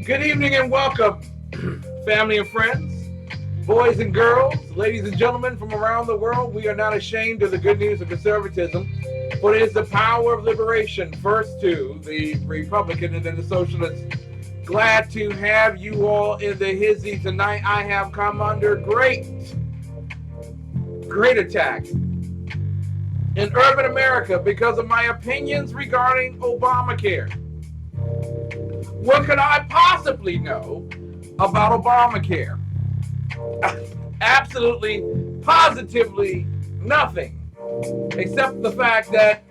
Good evening and welcome, family and friends, boys and girls, ladies and gentlemen from around the world. We are not ashamed of the good news of conservatism, but it is the power of liberation, first to the Republican and then the Socialist. Glad to have you all in the hizzy tonight. I have come under great attack in urban America because of my opinions regarding Obamacare. What could I possibly know about Obamacare? Absolutely, positively nothing, except the fact that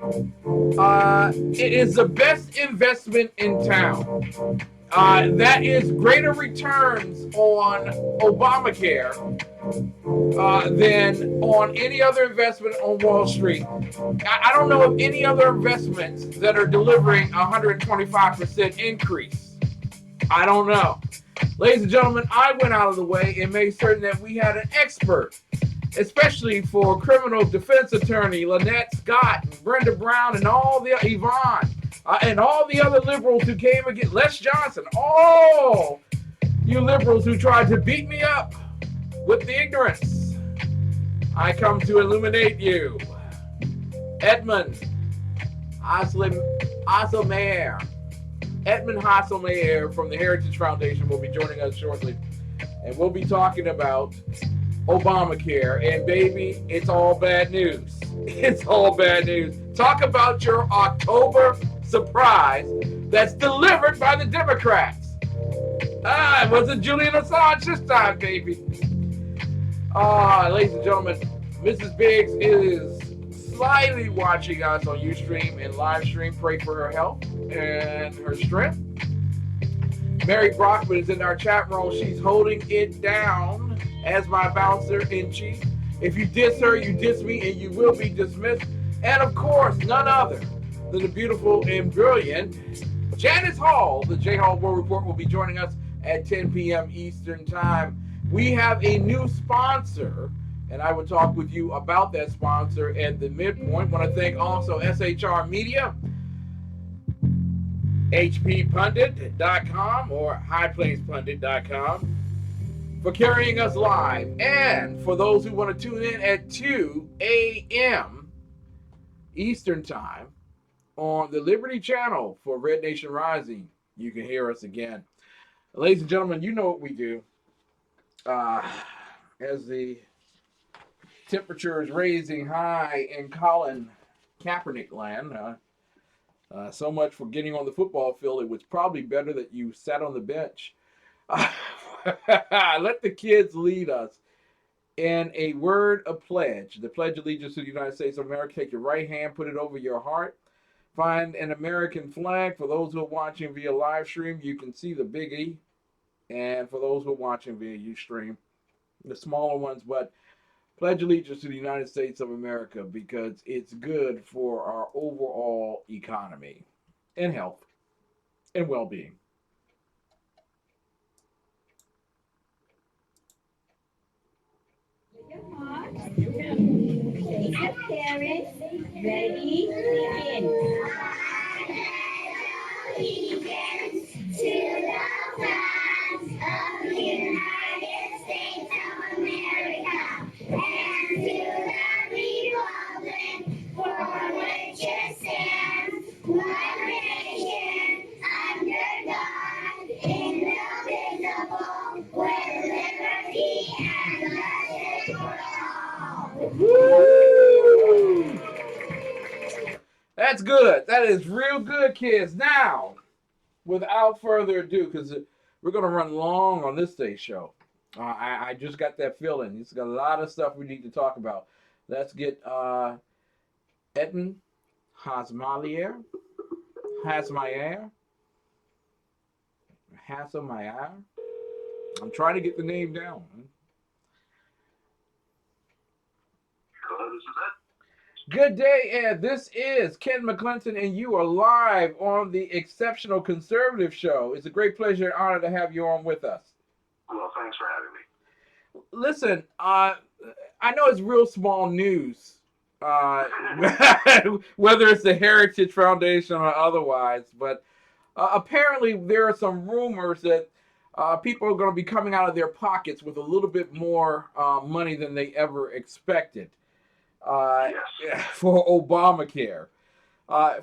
it is the best investment in town. That is greater returns on Obamacare than on any other investment on Wall Street. I don't know of any other investments that are delivering 125% increase. I don't know. Ladies and gentlemen, I went out of the way and made certain that we had an expert, especially for criminal defense attorney Lynette Scott and Brenda Brown and all the Yvonne and all the other liberals who came against Les Johnson, all you liberals who tried to beat me up with the ignorance. I come to illuminate you. Edmund Haislmaier. Edmund Haislmaier from the Heritage Foundation will be joining us shortly. And we'll be talking about Obamacare. And baby, it's all bad news. It's all bad news. Talk about your October surprise that's delivered by the Democrats. It wasn't Julian Assange this time, baby. Ladies and gentlemen, Mrs. Biggs is slyly watching us on Ustream and live stream. Pray for her health and her strength. Mary Brockman is in our chat room. She's holding it down as my bouncer in chief. If you diss her, you diss me, and you will be dismissed. And of course, none other than the beautiful and brilliant Janis Hall. The J Hall World Report will be joining us at 10 p.m. Eastern Time. We have a new sponsor, and I will talk with you about that sponsor at the midpoint. I want to thank also SHR Media, hppundit.com or highplainspundit.com for carrying us live. And for those who want to tune in at 2 a.m. Eastern Time on the Liberty Channel for Red Nation Rising, you can hear us again. Ladies and gentlemen, you know what we do. As the temperature is raising high in Colin Kaepernick land, so much for getting on the football field. It was probably better that you sat on the bench. Let the kids lead us in a word of pledge. The Pledge of Allegiance to the United States of America. Take your right hand, put it over your heart. Find an American flag. For those who are watching via live stream, you can see the big E. And for those who are watching via Ustream, the smaller ones, but pledge allegiance to the United States of America because it's good for our overall economy and health and well-being. You can. Parents, ready, begin. Allegiance to the flag of the United States of America and to the republic for which it stands, one nation, That is real good, kids. Now, without further ado, because we're going to run long on this day's show. I just got that feeling. It's got a lot of stuff we need to talk about. Let's get Edmund Haislmaier. Haislmaier. Haislmaier. I'm trying to get the name down. Hello, this is Ed. Good day, Ed. This is Ken McClinton, and you are live on the Exceptional Conservative Show. It's a great pleasure and honor to have you on with us. Well, thanks for having me. Listen, I know it's real small news, whether it's the Heritage Foundation or otherwise, but apparently there are some rumors that people are going to be coming out of their pockets with a little bit more money than they ever expected. Yes. For Obamacare.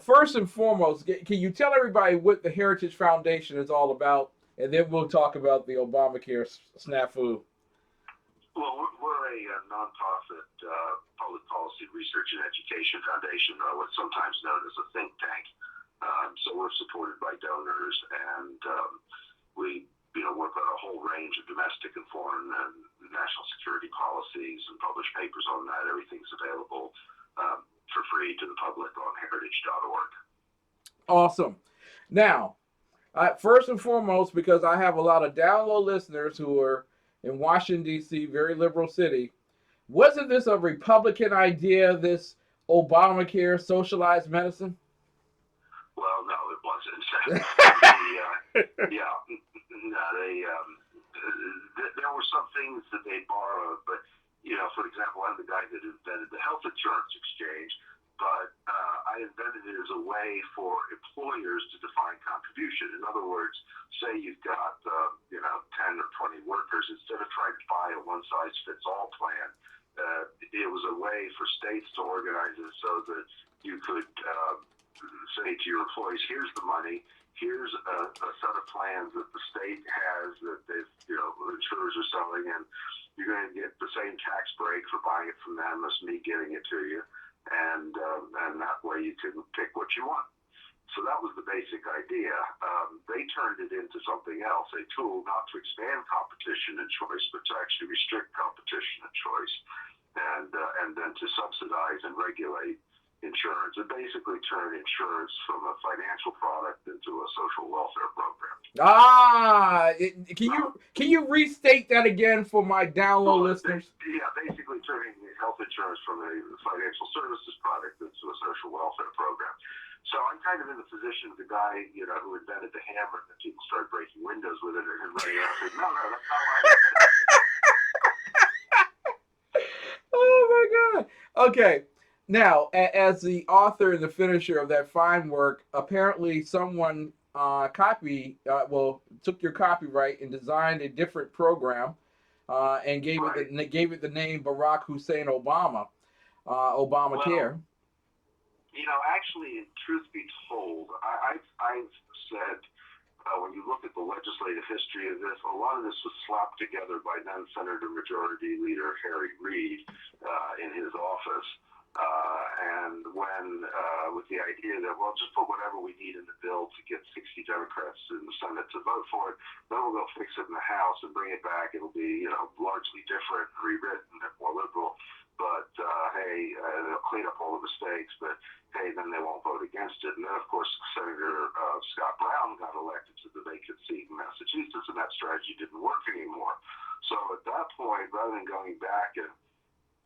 First and foremost, can you tell everybody what the Heritage Foundation is all about, and then we'll talk about the Obamacare snafu. Well, we're a nonprofit public policy research and education foundation, what's sometimes known as a think tank. So we're supported by donors, and we work on a whole range of domestic and foreign and national security policies and publish papers on that. Everything's available for free to the public on heritage.org. Awesome. Now, first and foremost, because I have a lot of down low listeners who are in Washington, D.C., very liberal city, wasn't this a Republican idea, this Obamacare socialized medicine? Well, no, it wasn't. There were some things that they borrowed, but, for example, I'm the guy that invented the health insurance exchange, but I invented it as a way for employers to define contribution. In other words, say you've got, 10 or 20 workers, instead of trying to buy a one-size-fits-all plan, it was a way for states to organize it so that you could say to your employees, here's the money, here's a set of plans that the state has that they've, insurers are selling, and you're going to get the same tax break for buying it from them as me getting it to you, and that way you can pick what you want. So that was the basic idea. They turned it into something else, a tool not to expand competition and choice, but to actually restrict competition and choice, and then to subsidize and regulate insurance, and basically turn insurance from a financial product into a social welfare program. Can you restate that again for my down low listeners? Basically turning health insurance from a financial services product into a social welfare program. So I'm kind of in the position of the guy, who invented the hammer that people started breaking windows with it, and running around saying, no, that's not why I invented it. Oh my God. Okay. Now, as the author and the finisher of that fine work, apparently someone took your copyright and designed a different program, and gave it the name Barack Hussein Obama, Obamacare. Well, actually, truth be told, I've said, when you look at the legislative history of this, a lot of this was slapped together by then Senator Majority Leader Harry Reid in his office. And when, with the idea that, just put whatever we need in the bill to get 60 Democrats in the Senate to vote for it, then we'll go fix it in the House and bring it back. It'll be, largely different, rewritten, and more liberal. But, they'll clean up all the mistakes, but, then they won't vote against it. And then, of course, Senator Scott Brown got elected to the vacant seat in Massachusetts, and that strategy didn't work anymore. So at that point, rather than going back and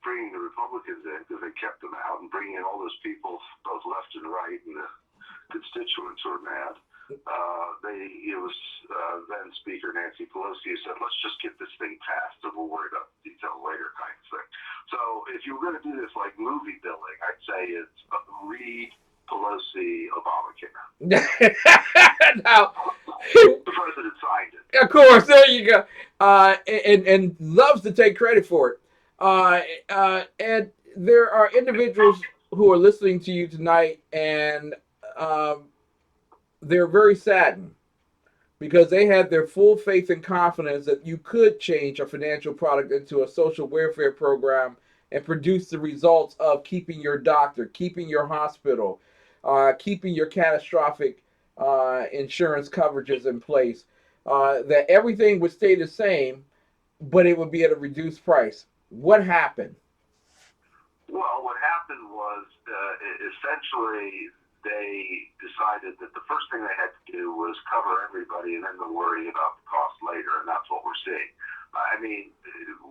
bringing the Republicans in, because they kept them out, and bringing in all those people, both left and right, and the constituents who are mad, it was then Speaker Nancy Pelosi who said, let's just get this thing passed, and we'll worry about the details later kind of thing. So if you were going to do this like movie billing, I'd say it's Reid, Pelosi, Obamacare. Now, the president signed it. Of course, there you go. And loves to take credit for it. And there are individuals who are listening to you tonight, and they're very saddened because they had their full faith and confidence that you could change a financial product into a social welfare program and produce the results of keeping your doctor, keeping your hospital, keeping your catastrophic insurance coverages in place, that everything would stay the same, but it would be at a reduced price. What happened? Well, what happened was essentially they decided that the first thing they had to do was cover everybody and then they'll worry about the cost later, and that's what we're seeing. I mean,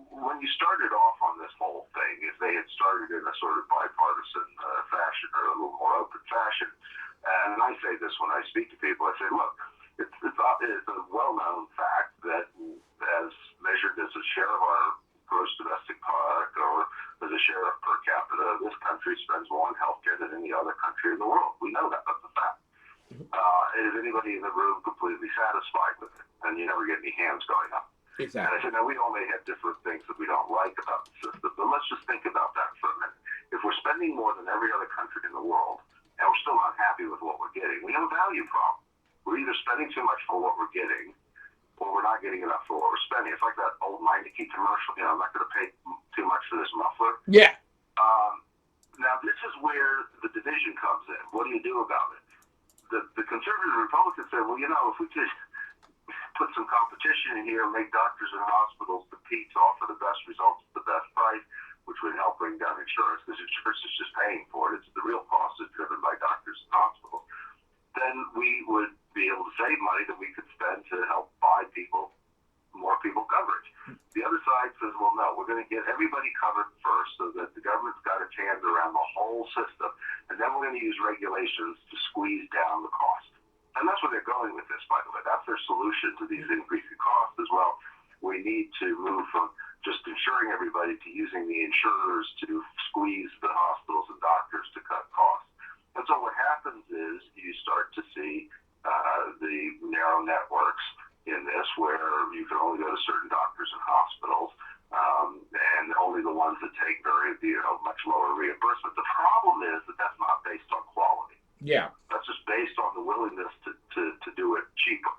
when you started off on this whole thing, if they had started in a sort of bipartisan fashion or a little more open fashion, and I say this when I speak to people, I say, look, it's a well-known fact that as measured as a share of our gross domestic product or as a share of per capita, this country spends more on healthcare than any other country in the world. We know that. That's a fact. Is anybody in the room completely satisfied with it? And you never get any hands going up. Exactly. And I said, now we all may have different things that we don't like about the system, but let's just think about that for a minute. If we're spending more than every other country in the world, and we're still not happy with what we're getting, we have a value problem. We're either spending too much for what we're getting, or we're not getting enough for what we're spending. It's like that old Meineke commercial, I'm not going to pay too much for this muffler. Yeah. Now, this is where the division comes in. What do you do about it? The conservative Republicans say, well, if we could put some competition in here and make doctors and hospitals compete to offer the best results at the best price, which would help bring down insurance, because insurance is just paying for it. It's the real cost is driven by doctors and hospitals. Then we would be able to save money that we could spend to help buy more people coverage. The other side says, well, no, we're going to get everybody covered first so that the government's got its hands around the whole system, and then we're going to use regulations to squeeze down the cost. And that's where they're going with this, by the way. That's their solution to these increasing costs as well. We need to move from just insuring everybody to using the insurers to squeeze the hospitals and doctors to cut costs. And so what happens is you start to see the narrow networks in this where you can only go to certain doctors and hospitals, and only the ones that take much lower reimbursement. The problem is that that's not based on quality. Yeah. That's just based on the willingness to do it cheaper.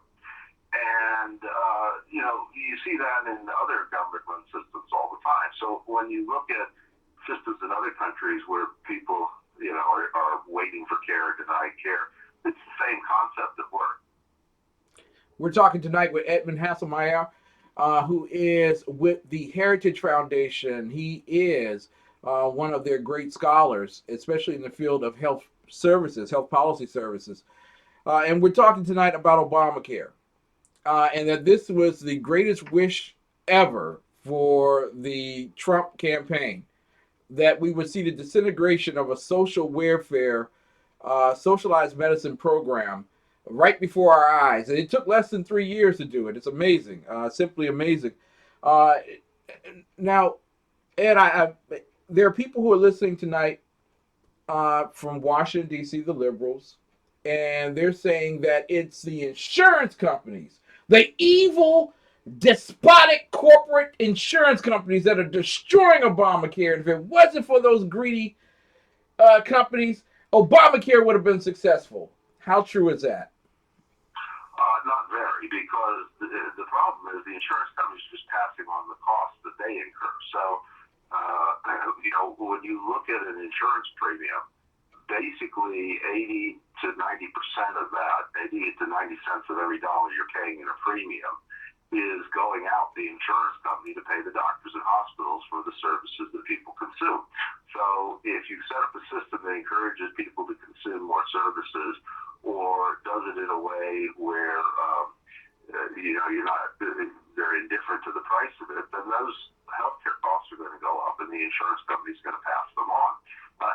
And, you see that in other government-run systems all the time. So when you look at systems in other countries where people, are waiting for care or denied care, it's the same concept at work. We're talking tonight with Edmund Haislmaier, who is with the Heritage Foundation. He is one of their great scholars, especially in the field of health services, health policy services. And we're talking tonight about Obamacare, and that this was the greatest wish ever for the Trump campaign, that we would see the disintegration of a social welfare, socialized medicine program right before our eyes. And it took less than 3 years to do it. It's amazing, simply amazing. Now, Ed, there are people who are listening tonight from Washington, D.C., the liberals, and they're saying that it's the insurance companies, the evil, despotic corporate insurance companies that are destroying Obamacare. And if it wasn't for those greedy companies, Obamacare would have been successful. How true is that? Not very, because the problem is the insurance companies just passing on the costs that they incur. So, when you look at an insurance premium, basically 80 to 90% of that, 80 to 90 cents of every dollar you're paying in a premium is going out the insurance company to pay the doctors and hospitals for the services that people consume. So if you set up a system that encourages people to consume more services, or does it in a way where they're indifferent to the price of it, then those healthcare costs are going to go up, and the insurance company is going to pass them on.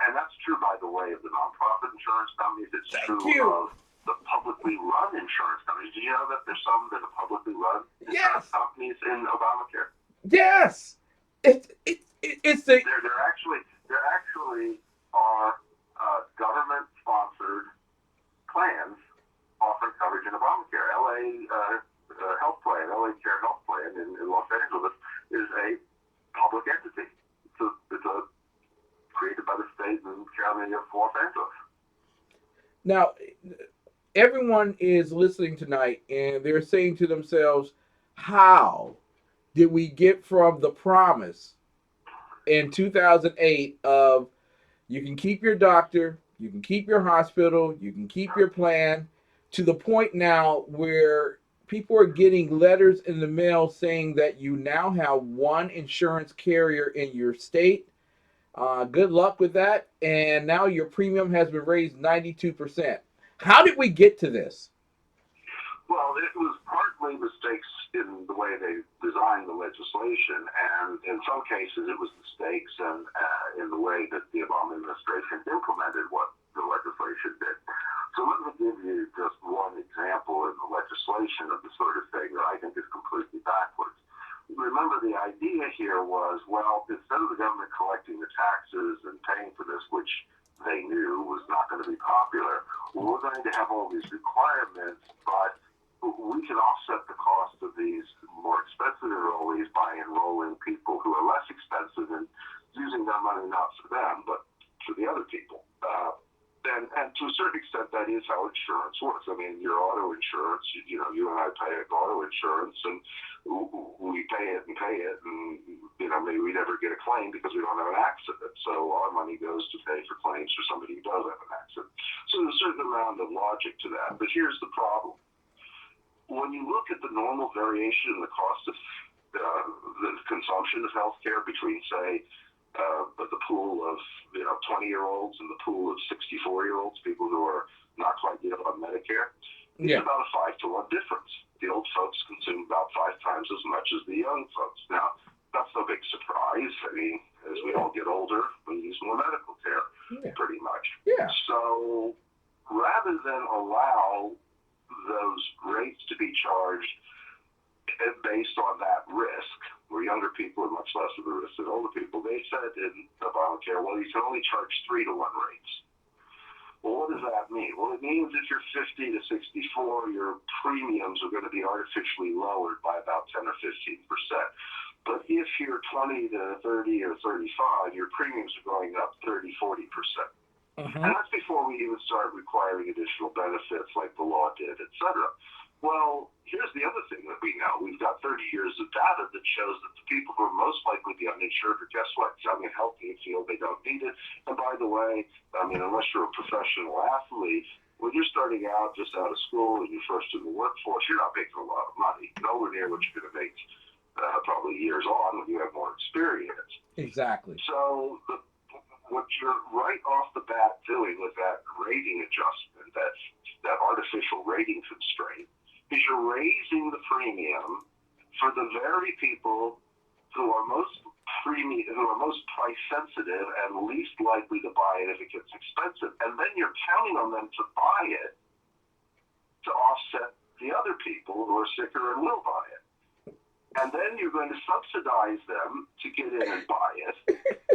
And that's true, by the way, of the nonprofit insurance companies. It's true of the publicly run insurance companies. Do you know that there's some that are publicly run insurance companies in Obamacare? Yes. There actually are government-sponsored plans offering coverage in Obamacare. LA Health Plan, LA Care Health Plan in Los Angeles is a public entity. It's created by the state and county of Los Angeles. Now, everyone is listening tonight, and they're saying to themselves, how did we get from the promise in 2008 of you can keep your doctor, You can keep your hospital, you can keep your plan, to the point now where people are getting letters in the mail saying that you now have one insurance carrier in your state. Good luck with that. And now your premium has been raised 92%. How did we get to this? Well, it was partly mistakes in the way they designed the legislation, and in some cases it was mistakes in the way that the Obama administration implemented what the legislation did. So let me give you just one example in the legislation of the sort of thing that I think is completely backwards. Remember, the idea here was, well, instead of the government collecting the taxes and paying for this, which they knew was not going to be popular, we're going to have all these requirements, but we can offset the cost of these more expensive enrollees by enrolling people who are less expensive and using that money not for them, but for the other people. And to a certain extent, that is how insurance works. I mean, your auto insurance, you know, you and I pay auto insurance, and we pay it, and, you know, maybe we never get a claim because we don't have an accident. So our money goes to pay for claims for somebody who does have an accident. So there's a certain amount of logic to that. But here's the problem. When you look at the normal variation in the cost of the consumption of healthcare between, say, the pool of 20-year-olds and the pool of 64-year-olds, people who are not quite yet on Medicare, it's about a 5-to-1 difference. The old folks consume about 5 times as much as the young folks. Now, that's no big surprise. I mean, as we all get older, we use more medical care, pretty much. Yeah. So rather than allow those rates to be charged based on that risk, where younger people are much less of a risk than older people, they said in Obamacare, well, you can only charge 3-to-1 rates. Well, what does that mean? Well, it means if you're 50 to 64, your premiums are going to be artificially lowered by about 10 or 15%. But if you're 20 to 30 or 35, your premiums are going up 30, 40%. And that's before we even start requiring additional benefits like the law did, et cetera. Well, here's the other thing that we know. We've got 30 years of data that shows that the people who are most likely to be uninsured are, guess what, young and healthy and feel they don't need it. And by the way, I mean, unless you're a professional athlete, when you're starting out just out of school and you're first in the workforce, you're not making a lot of money, nowhere near what you're going to make probably years on when you have more experience. Exactly. So what you're right off the bat doing with that rating adjustment, that artificial rating constraint, is you're raising the premium for the very people who are most price sensitive and least likely to buy it if it gets expensive. And then you're counting on them to buy it to offset the other people who are sicker and will buy it. And then you're going to subsidize them to get in and buy it.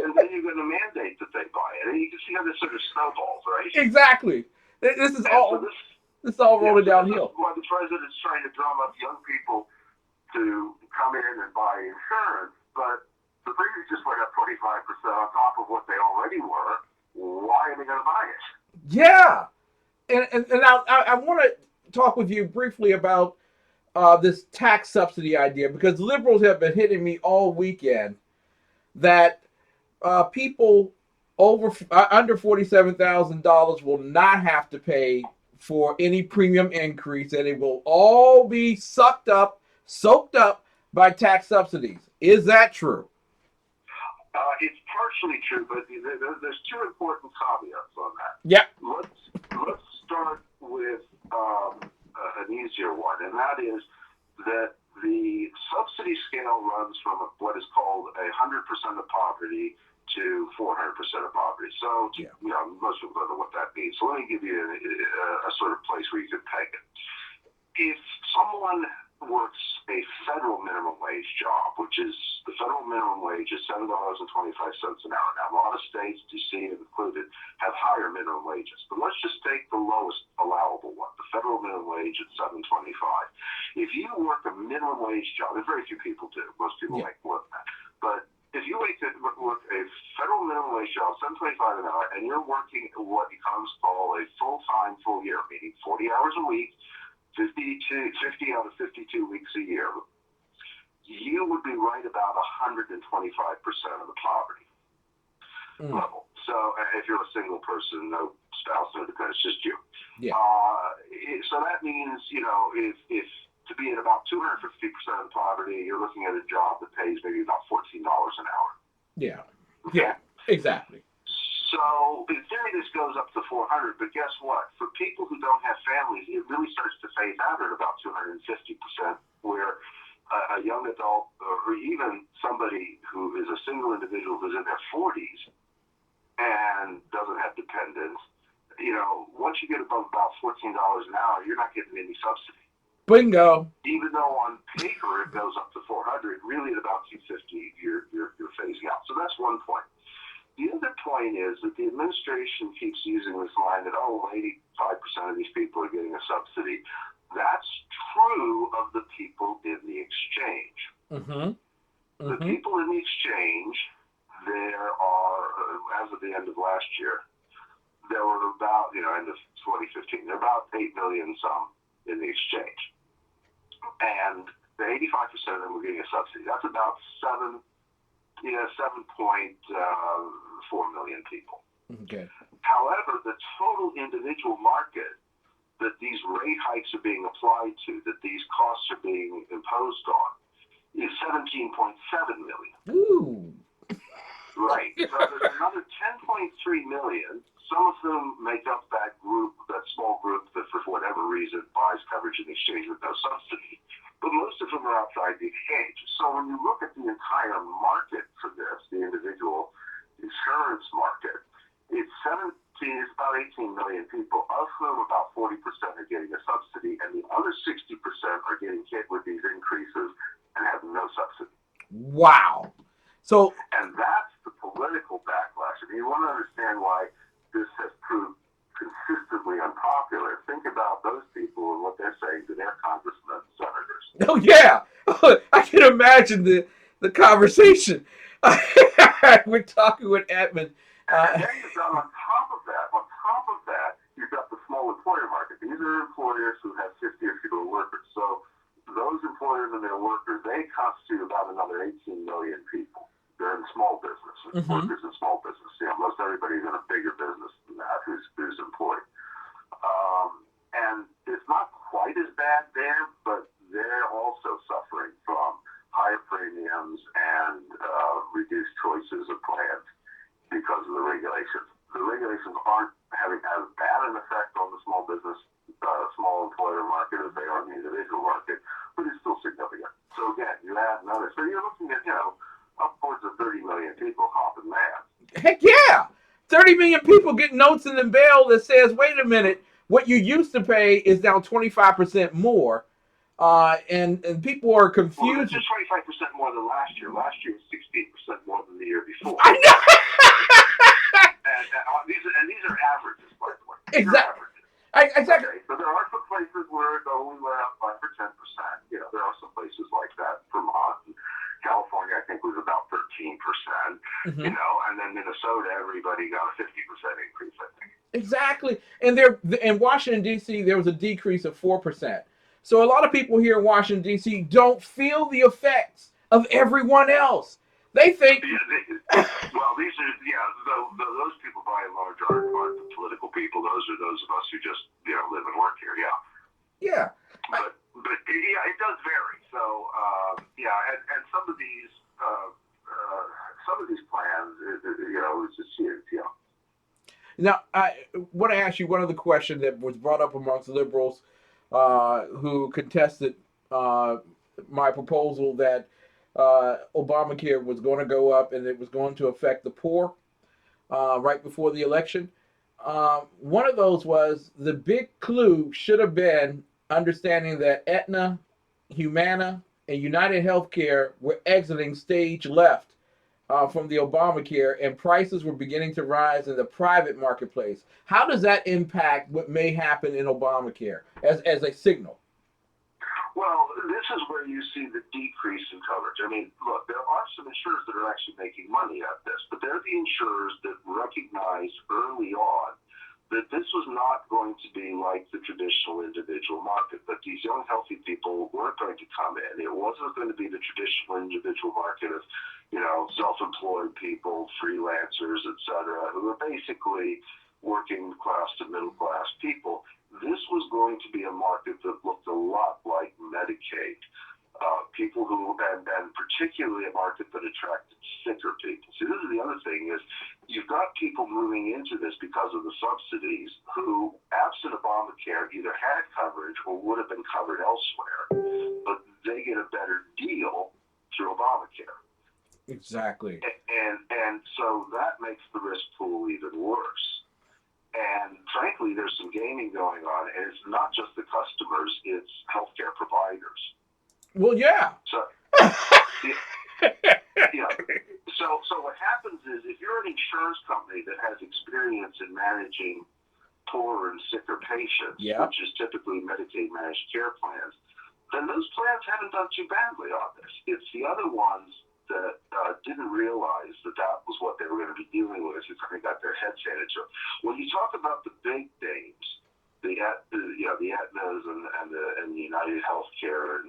And then you're going to mandate that they buy it. And you can see how this sort of snowballs, right? Exactly. This is all rolling downhill. This is why the president's trying to drum up young people to come in and buy insurance. But the premiums just went up 25% on top of what they already were. Why are they going to buy it? Yeah. And now I want to talk with you briefly about this tax subsidy idea, because liberals have been hitting me all weekend that people under $47,000 will not have to pay for any premium increase, and it will all be soaked up by tax subsidies. Is that true? It's partially true, but there's 2 important caveats on that. Yeah. Let's start with an easier one, and that is that the subsidy scale runs from what is called 100% of poverty to 400% of poverty. So, most people don't know what that means. So let me give you a sort of place where you can peg it. If someone works a federal minimum wage job, which is the federal minimum wage is $7.25 an hour. Now, a lot of states, D.C. included, have higher minimum wages. But let's just take the lowest allowable one, the federal minimum wage at $7.25. If you work a minimum wage job, and very few people do, most people make more than that. But if you work a federal minimum wage job, $7.25 an hour, and you're working what becomes called a full-time, full year, meaning 40 hours a week, 50 out of 52 weeks a year, you would be right about 125% of the poverty level. So if you're a single person, no spouse, no dependents, just you. Yeah. So that means, if to be at about 250% of poverty, you're looking at a job that pays maybe about $14 an hour. Yeah. Okay? Yeah. Exactly. So in theory, this goes up to 400, but guess what? For people who don't have families, it really starts to phase out at about 250%, where a young adult or even somebody who is a single individual who's in their 40s and doesn't have dependents, once you get above about $14 an hour, you're not getting any subsidy. Bingo. Even though on paper it goes up to 400, really at about 250, you're phasing out. So that's one point. The other point is that the administration keeps using this line that, 85% of these people are getting a subsidy. That's true of the people in the exchange. Mm-hmm. The people in the exchange, there are, as of the end of last year, there were about, end of 2015, there are about 8 million some in the exchange. And the 85% of them were getting a subsidy. That's about 7.4 million people. Okay. However, the total individual market that these rate hikes are being applied to, that these costs are being imposed on, is 17.7 million. Ooh. Right. So there's another 10.3 million. Some of them make up that group, that small group that for whatever reason buys coverage in exchange with no subsidy. But most of them are outside the exchange. So when you look at the entire market for this, the individual insurance market, it's about 18 million people, of whom about 40% are getting a subsidy, and the other 60% are getting hit with these increases and have no subsidy. Wow. So, and that's the political backlash. I mean, you want to understand why this has proved consistently unpopular. Think about those people and what they're saying to their congressmen and senators. Oh yeah, I can imagine the conversation. We're talking with Edmund. And then you've got on top of that, you've got the small employer market. These are employers who have 50 or fewer workers. So those employers and their workers, they constitute about another 18 million people. They're in small business, workers in small business. Most everybody's in a bigger business than that who's employed. And it's not quite as bad there, but they're also suffering from higher premiums and reduced choices of plans because of the regulations. The regulations aren't having as bad an effect on the small business, small employer market as they are in the individual market, but it's still significant. So again, you add another. So you're looking at, upwards of 30 million people hopping mad. Heck yeah! 30 million people get notes in the mail that says, wait a minute, what you used to pay is now 25% more. And people are confused. Well, it's just 25% more than last year. Last year was 16% more than the year before. I know! and these are averages, by the way. Exactly. Exactly. Okay, so there are some places where it only went up 5 or 10%. There are some places like that. Vermont and California, I think, was about 13%. And then Minnesota, everybody got a 50% increase, I think. Exactly. And in Washington, D.C., there was a decrease of 4%. So a lot of people here in Washington, D.C. don't feel the effects of everyone else. They think... Well, these are, those people by and large aren't the political people. Those are those of us who just, live and work here, Yeah. But it does vary. So, and some of these plans, it's just huge, Now, I want to ask you one other question that was brought up amongst liberals who contested my proposal that Obamacare was going to go up and it was going to affect the poor right before the election. One of those was the big clue should have been understanding that Aetna, Humana, and United Healthcare were exiting stage left from the Obamacare, and prices were beginning to rise in the private marketplace. How does that impact what may happen in Obamacare as a signal? Well, this is where you see the decrease in coverage. I mean, look, there are some insurers that are actually making money at this, but they're the insurers that recognized early on that this was not going to be like the traditional individual market, that these young, healthy people weren't going to come in. It wasn't going to be the traditional individual market of, self-employed people, freelancers, et cetera, who are basically working class to middle class people. This was going to be a market that looked a lot like Medicaid. People who, and particularly a market that attracted sicker people. See, this is the other thing is you've got people moving into this because of the subsidies who, absent Obamacare, either had coverage or would have been covered elsewhere, but they get a better deal through Obamacare. Exactly. And so that makes the risk pool even worse. And frankly, there's some gaming going on, and it's not just the customers, it's healthcare providers. Well, yeah. So, So what happens is if you're an insurance company that has experience in managing poorer and sicker patients, which is typically Medicaid managed care plans, then those plans haven't done too badly on this. It's the other ones that didn't realize that was what they were going to be dealing with who kind of got their heads handed to them. When you talk about the big names, the Aetnas and the United Healthcare and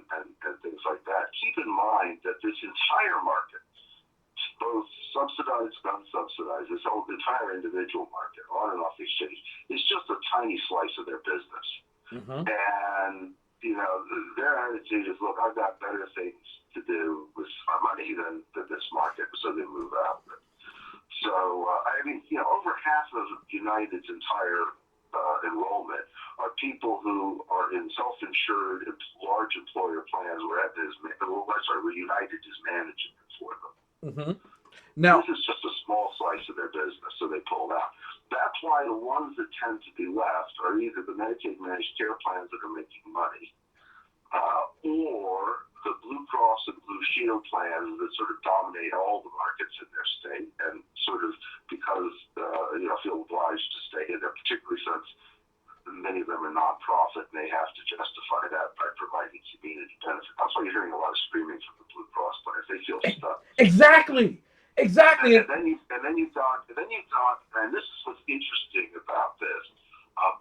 things like that, keep in mind that this entire market, both subsidized and unsubsidized, this whole entire individual market, on and off the exchange, is just a tiny slice of their business. Mm-hmm. And, their attitude is, look, I've got better things to do with my money than this market, so they move out of it. So, over half of United's entire enrollment are people who are in self-insured large employer plans where United is managing it for them. Mm-hmm. Now, this is just a small slice of their business, so they pulled out. That's why the ones that tend to be left are either the Medicaid managed care plans that are making money, or the Blue Cross and Blue Shield plans that sort of dominate all the markets in their state, and sort of because feel obliged to stay in there, particularly since many of them are nonprofit and they have to justify that by providing community benefit. That's why you're hearing a lot of screaming from the Blue Cross plans. They feel stuck. Exactly. And then you've got, and this is what's interesting about this.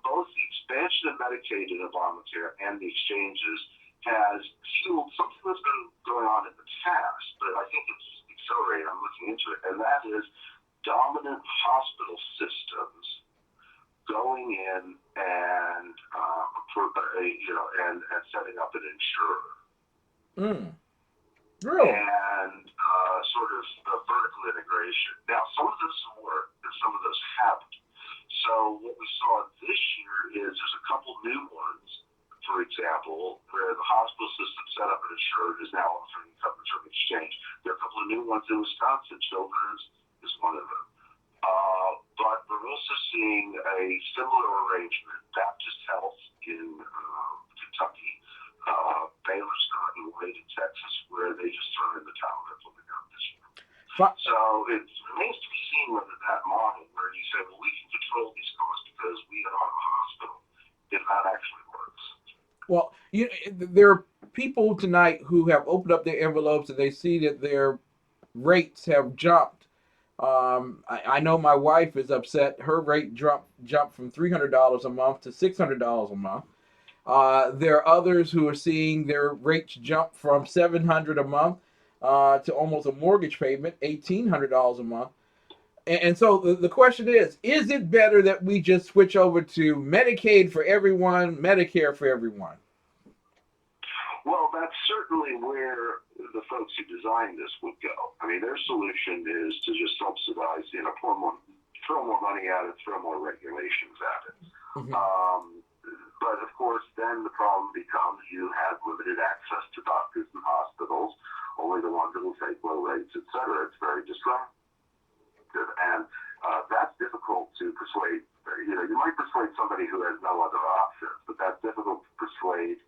Both the expansion of Medicaid and Obamacare and the exchanges has fueled something that's been going on in the past, but I think it's accelerating. I'm looking into it, and that is dominant hospital systems going in and setting up an insurer. Really? And sort of vertical integration. Now, some of this will work, and some of those haven't. So what we saw this year is there's a couple new ones, for example, where the hospital system set up an insurer is now offering coverage from exchange. There are a couple of new ones in Wisconsin. Children's is one of them. But we're also seeing a similar arrangement, Baptist Health in Kentucky, Baylor's not in Wade in Texas, where they just throw in the towel and put it out this year. So it remains to be seen whether that model, where you say, well, we can control these costs because we are a hospital, if that actually works. Well, there are people tonight who have opened up their envelopes and they see that their rates have jumped. I know my wife is upset. Her rate jumped from $300 a month to $600 a month. There are others who are seeing their rates jump from $700 a month to almost a mortgage payment, $1,800 a month. And so the question is it better that we just switch over to Medicaid for everyone, Medicare for everyone? Well, that's certainly where the folks who designed this would go. I mean, their solution is to just subsidize, throw more money at it, throw more regulations at it. Mm-hmm. But of course, then the problem becomes you have limited access to doctors and hospitals, only the ones that will take low rates, et cetera. It's very disruptive. And that's difficult to persuade. You might persuade somebody who has no other options, but that's difficult to persuade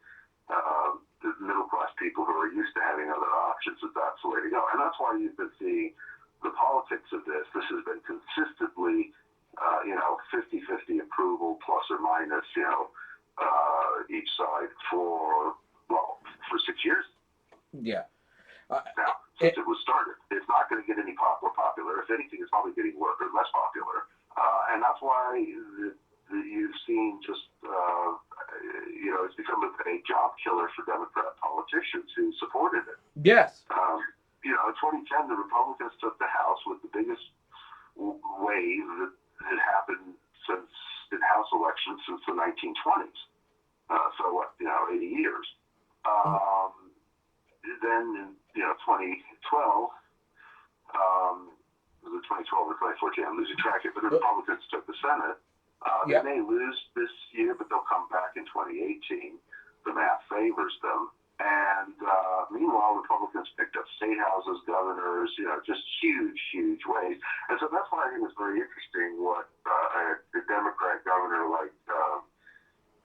the middle-class people who are used to having other options that that's the way to go. And that's why you've been seeing the politics of this. This has been consistently, 50-50 approval, plus or minus, each side for 6 years. Yeah. Now, since it was started, it's not going to get any more popular. If anything, it's probably getting less popular. And that's why you've seen just, it's become a job killer for Democrat politicians who supported it. Yes. In 2010, the Republicans took the House with the biggest wave that had happened in House elections since the 1920s. 80 years. Then in 2012, was it 2012 or 2014? I'm losing track of it, but the Republicans took the Senate. They may lose this year, but they'll come back in 2018. The math favors them. And meanwhile, Republicans picked up state houses, governors, just huge, huge ways. And so that's why I think it's very interesting what a Democrat governor like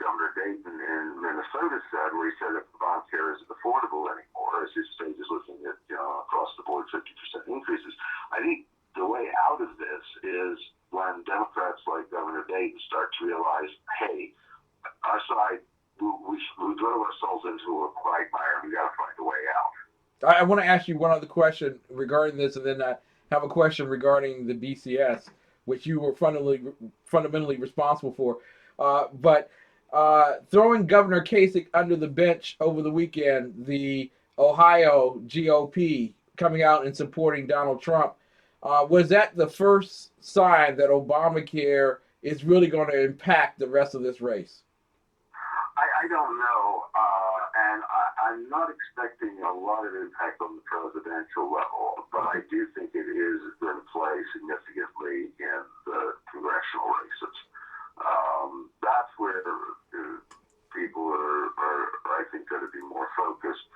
Governor Dayton in Minnesota said, where he said that Obamacare isn't affordable anymore, as his state is looking at across the board 50% increases. I think the way out of this is when Democrats like Governor Dayton start to realize, hey, our side, we drove ourselves into a quagmire, and we got to find a way out. I want to ask you one other question regarding this, and then I have a question regarding the BCS, which you were fundamentally responsible for. But throwing Governor Kasich under the bench over the weekend, the Ohio GOP coming out and supporting Donald Trump, was that the first sign that Obamacare is really going to impact the rest of this race? I don't know, and I'm not expecting a lot of impact on the presidential level, but I do think it is going to play significantly in the congressional races. That's where people are, I think, going to be more focused.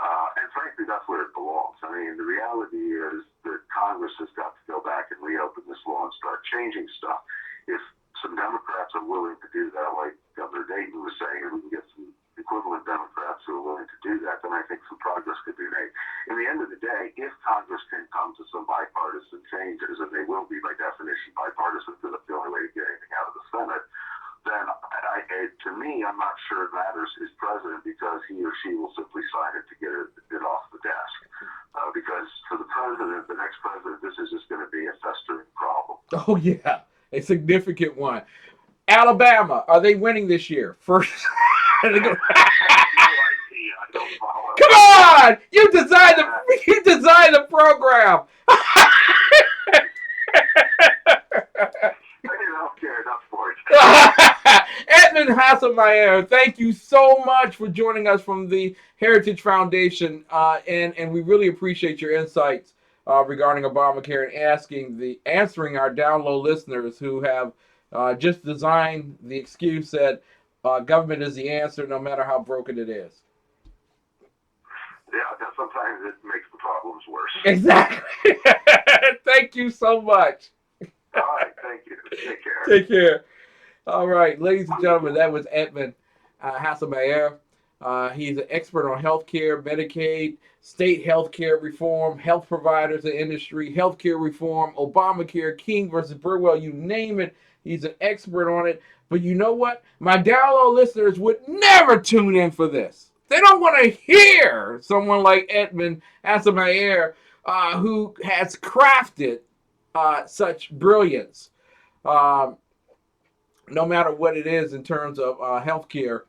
And frankly, that's where it belongs. I mean, the reality is that Congress has got to go back and reopen this law and start changing stuff. If some Democrats are willing to do that, like Governor Dayton was saying, and we can get some equivalent Democrats who are willing to do that, then I think some progress could be made. In the end of the day, if Congress can come to some bipartisan changes, and they will be by definition bipartisan, because that's the only way to get anything out of the Senate, then to me, I'm not sure it matters who's president, because he or she will simply sign it to get it off the desk. Because for the president, the next president, this is just going to be a festering problem. Oh, yeah. A significant one. Alabama, are they winning this year? First, come on! You designed the program. Edmund Haislmaier, thank you so much for joining us from the Heritage Foundation, and we really appreciate your insights regarding Obamacare and answering our down low listeners who have just designed the excuse that government is the answer, no matter how broken it is. Yeah, sometimes it makes the problems worse. Exactly. Thank you so much. All right, thank you. Take care. Take care. All right, ladies and gentlemen, that was Edmund Haislmaier. He's an expert on healthcare, Medicaid, state healthcare reform, health providers and industry, healthcare reform, Obamacare, King versus Burwell, you name it. He's an expert on it. But you know what? My down low listeners would never tune in for this. They don't want to hear someone like Edmund Haislmaier, who has crafted such brilliance, no matter what it is in terms of healthcare,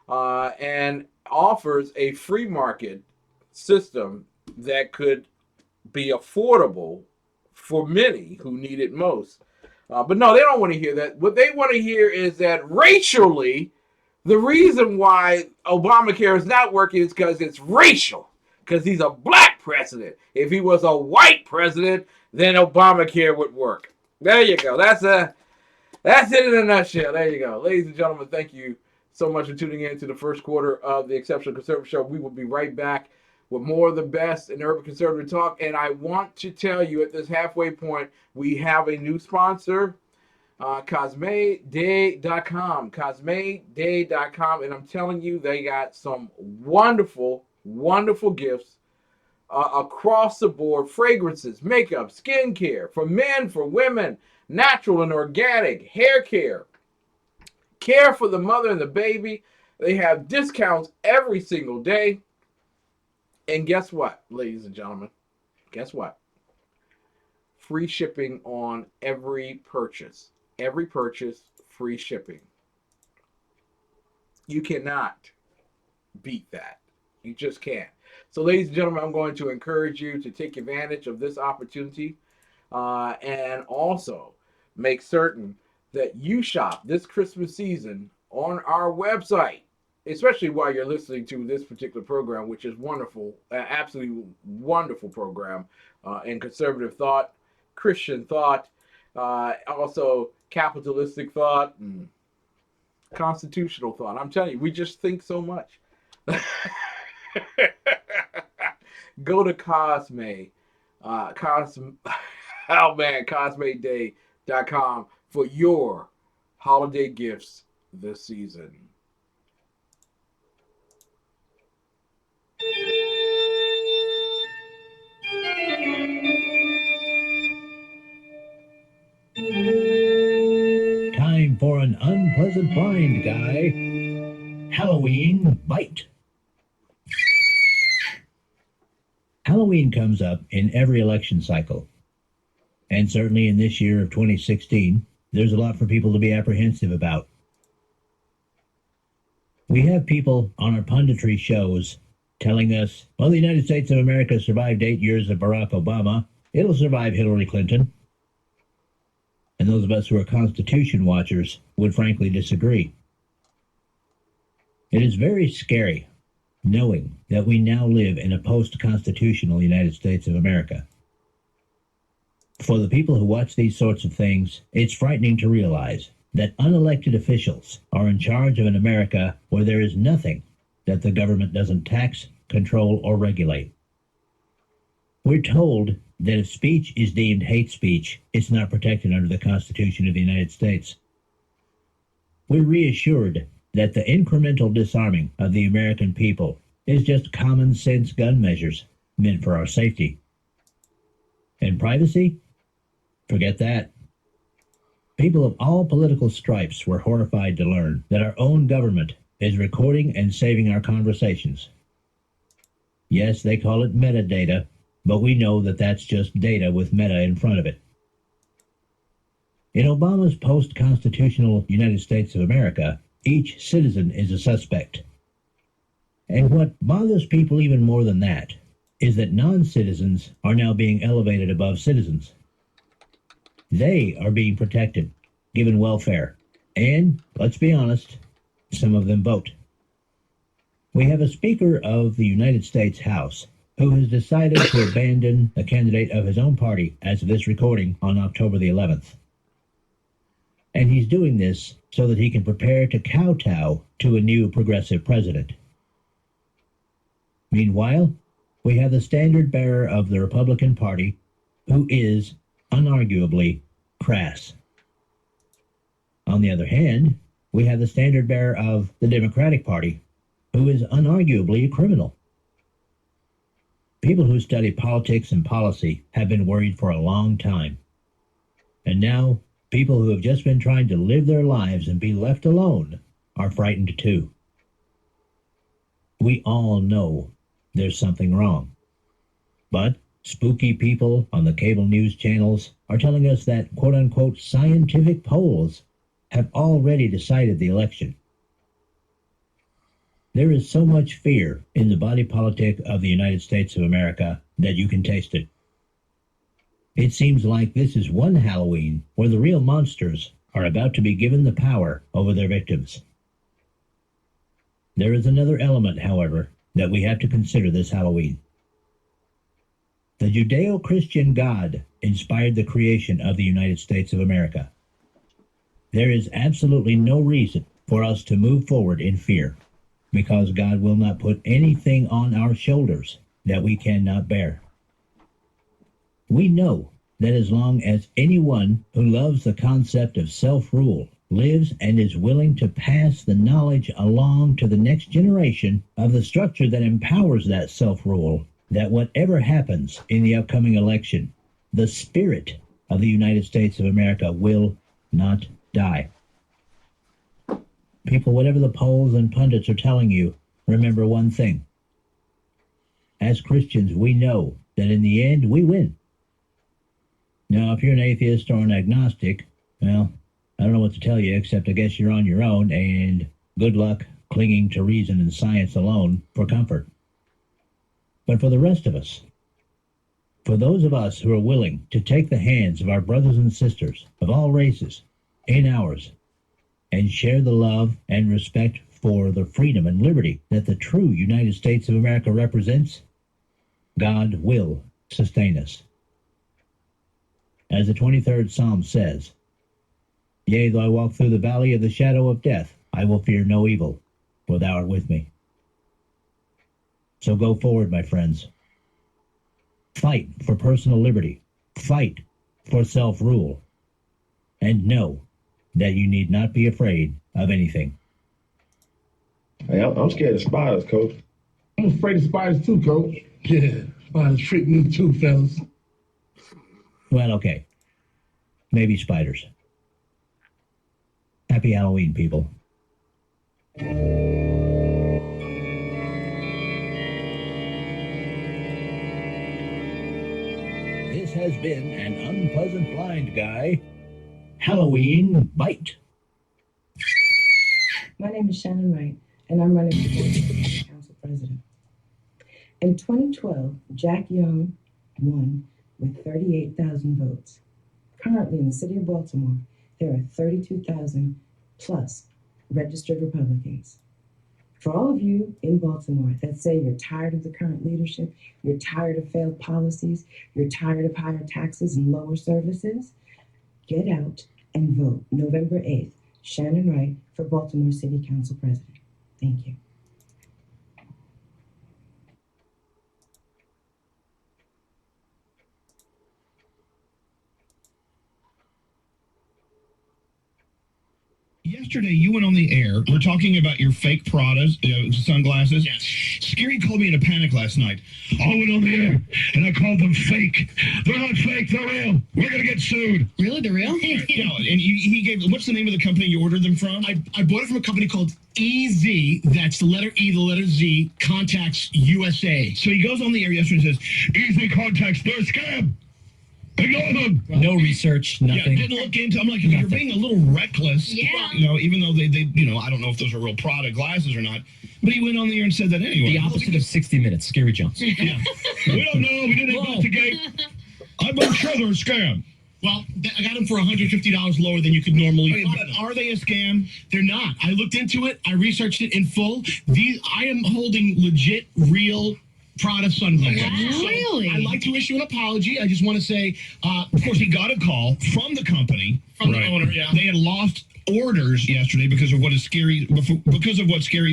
and offers a free market system that could be affordable for many who need it most. But no, they don't want to hear that. What they want to hear is that racially, the reason why Obamacare is not working is because it's racial, because he's a black president. If he was a white president, then Obamacare would work. There you go. That's it in a nutshell. There you go. Ladies and gentlemen, thank you so much for tuning in to the first quarter of the Exceptional Conservative Show. We will be right back with more of the best in urban conservative talk. And I want to tell you at this halfway point, we have a new sponsor, Cosmeday.com. Cosmeday.com. And I'm telling you, they got some wonderful, wonderful gifts across the board. Fragrances, makeup, skincare for men, for women, natural and organic, hair care, care for the mother and the baby. They have discounts every single day. And guess what, ladies and gentlemen? Guess what? Free shipping on every purchase. Every purchase, free shipping. You cannot beat that. You just can't. So, ladies and gentlemen, I'm going to encourage you to take advantage of this opportunity and also make certain that you shop this Christmas season on our website, especially while you're listening to this particular program, which is wonderful, absolutely wonderful program in conservative thought, Christian thought, also capitalistic thought, and constitutional thought. I'm telling you, we just think so much. Go to Haislmaier.com for your holiday gifts this season. Time for an unpleasant blind guy. Halloween bite. Halloween comes up in every election cycle. And certainly in this year of 2016, there's a lot for people to be apprehensive about. We have people on our punditry shows telling us, well, the United States of America survived 8 years of Barack Obama. It'll survive Hillary Clinton. And those of us who are Constitution watchers would frankly disagree. It is very scary knowing that we now live in a post-constitutional United States of America. For the people who watch these sorts of things, it's frightening to realize that unelected officials are in charge of an America where there is nothing that the government doesn't tax, control, or regulate. We're told that if speech is deemed hate speech, it's not protected under the Constitution of the United States. We're reassured that the incremental disarming of the American people is just common sense gun measures meant for our safety. And privacy? Forget that. People of all political stripes were horrified to learn that our own government is recording and saving our conversations. Yes, they call it metadata, but we know that that's just data with meta in front of it. In Obama's post-constitutional United States of America, each citizen is a suspect. And what bothers people even more than that is that non-citizens are now being elevated above citizens. They are being protected, given welfare, and, let's be honest, some of them vote. We have a Speaker of the United States House who has decided to abandon the candidate of his own party as of this recording on October the 11th. And he's doing this so that he can prepare to kowtow to a new progressive president. Meanwhile, we have the standard bearer of the Republican Party, who is, unarguably, crass. On the other hand, we have the standard bearer of the Democratic Party, who is unarguably a criminal. People who study politics and policy have been worried for a long time. And now, people who have just been trying to live their lives and be left alone are frightened too. We all know there's something wrong. But spooky people on the cable news channels are telling us that quote-unquote scientific polls have already decided the election. There is so much fear in the body politic of the United States of America that you can taste it. It seems like this is one Halloween where the real monsters are about to be given the power over their victims. There is another element, however, that we have to consider this Halloween. The Judeo-Christian God inspired the creation of the United States of America. There is absolutely no reason for us to move forward in fear, because God will not put anything on our shoulders that we cannot bear. We know that as long as anyone who loves the concept of self-rule lives and is willing to pass the knowledge along to the next generation of the structure that empowers that self-rule, that whatever happens in the upcoming election, the spirit of the United States of America will not die. People, whatever the polls and pundits are telling you, remember one thing. As Christians, we know that in the end, we win. Now, if you're an atheist or an agnostic, well, I don't know what to tell you, except I guess you're on your own, and good luck clinging to reason and science alone for comfort. But for the rest of us, for those of us who are willing to take the hands of our brothers and sisters of all races in ours and share the love and respect for the freedom and liberty that the true United States of America represents, God will sustain us. As the 23rd Psalm says, "Yea, though I walk through the valley of the shadow of death, I will fear no evil, for thou art with me." So go forward, my friends. Fight for personal liberty. Fight for self-rule. And know that you need not be afraid of anything. Hey, I'm scared of spiders, Coach. I'm afraid of spiders too, Coach. Yeah, spiders freak me too, fellas. Well, okay. Maybe spiders. Happy Halloween, people. This has been an unpleasant blind guy Halloween bite. My name is Shannon Wright, and I'm running for City Council President. In 2012, Jack Young won with 38,000 votes. Currently in the city of Baltimore, there are 32,000 plus registered Republicans. For all of you in Baltimore that say you're tired of the current leadership, you're tired of failed policies, you're tired of higher taxes and lower services, get out and vote November 8th, Shannon Wright for Baltimore City Council President. Thank you. Yesterday, you went on the air. We're talking about your fake Prada sunglasses. Yes. Scary called me in a panic last night. I went on the air, and I called them fake. They're not fake. They're real. We're going to get sued. Really? They're real? Yeah, and he gave, what's the name of the company you ordered them from? I bought it from a company called EZ. That's the letter E, the letter Z, Contacts USA. So he goes on the air yesterday and says, Easy Contacts, they're a scam. Ignore them. No research, nothing. Yeah, didn't look into. I'm like, you're being a little reckless. Yeah. You know, even though they, I don't know if those are real Prada glasses or not. But he went on the air and said that anyway. The opposite of 60 Minutes, Scary Jones. Yeah. We don't know. We didn't investigate. I'm not sure they're a scam. Well, I got them for $150 lower than you could normally find them. Are they a scam? They're not. I looked into it. I researched it in full. I am holding legit, real Prada sunglasses. Wow. So Really? I'd like to issue an apology. I just want to say, of course, he got a call from the company. From the owner, yeah. They had lost orders yesterday because of what Scary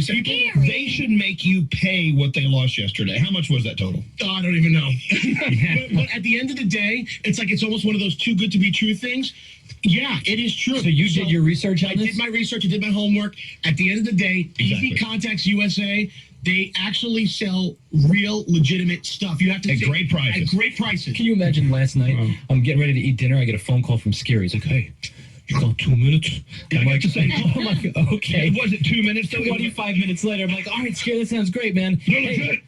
said. Scary. They should make you pay what they lost yesterday. How much was that total? Oh, I don't even know. but at the end of the day, it's like it's almost one of those too good to be true things. Yeah, it is true. So you did your research on this? I did my research. I did my homework. At the end of the day, Easy Contacts USA, they actually sell real, legitimate stuff. You have to at great prices. At great prices. Can you imagine last night, I'm getting ready to eat dinner, I get a phone call from Scary. He's like, hey, you got 2 minutes? I'm like, oh my God, okay. Was it 2 minutes? 25 minutes later, I'm like, all right, Scary, that sounds great, man. No, legit.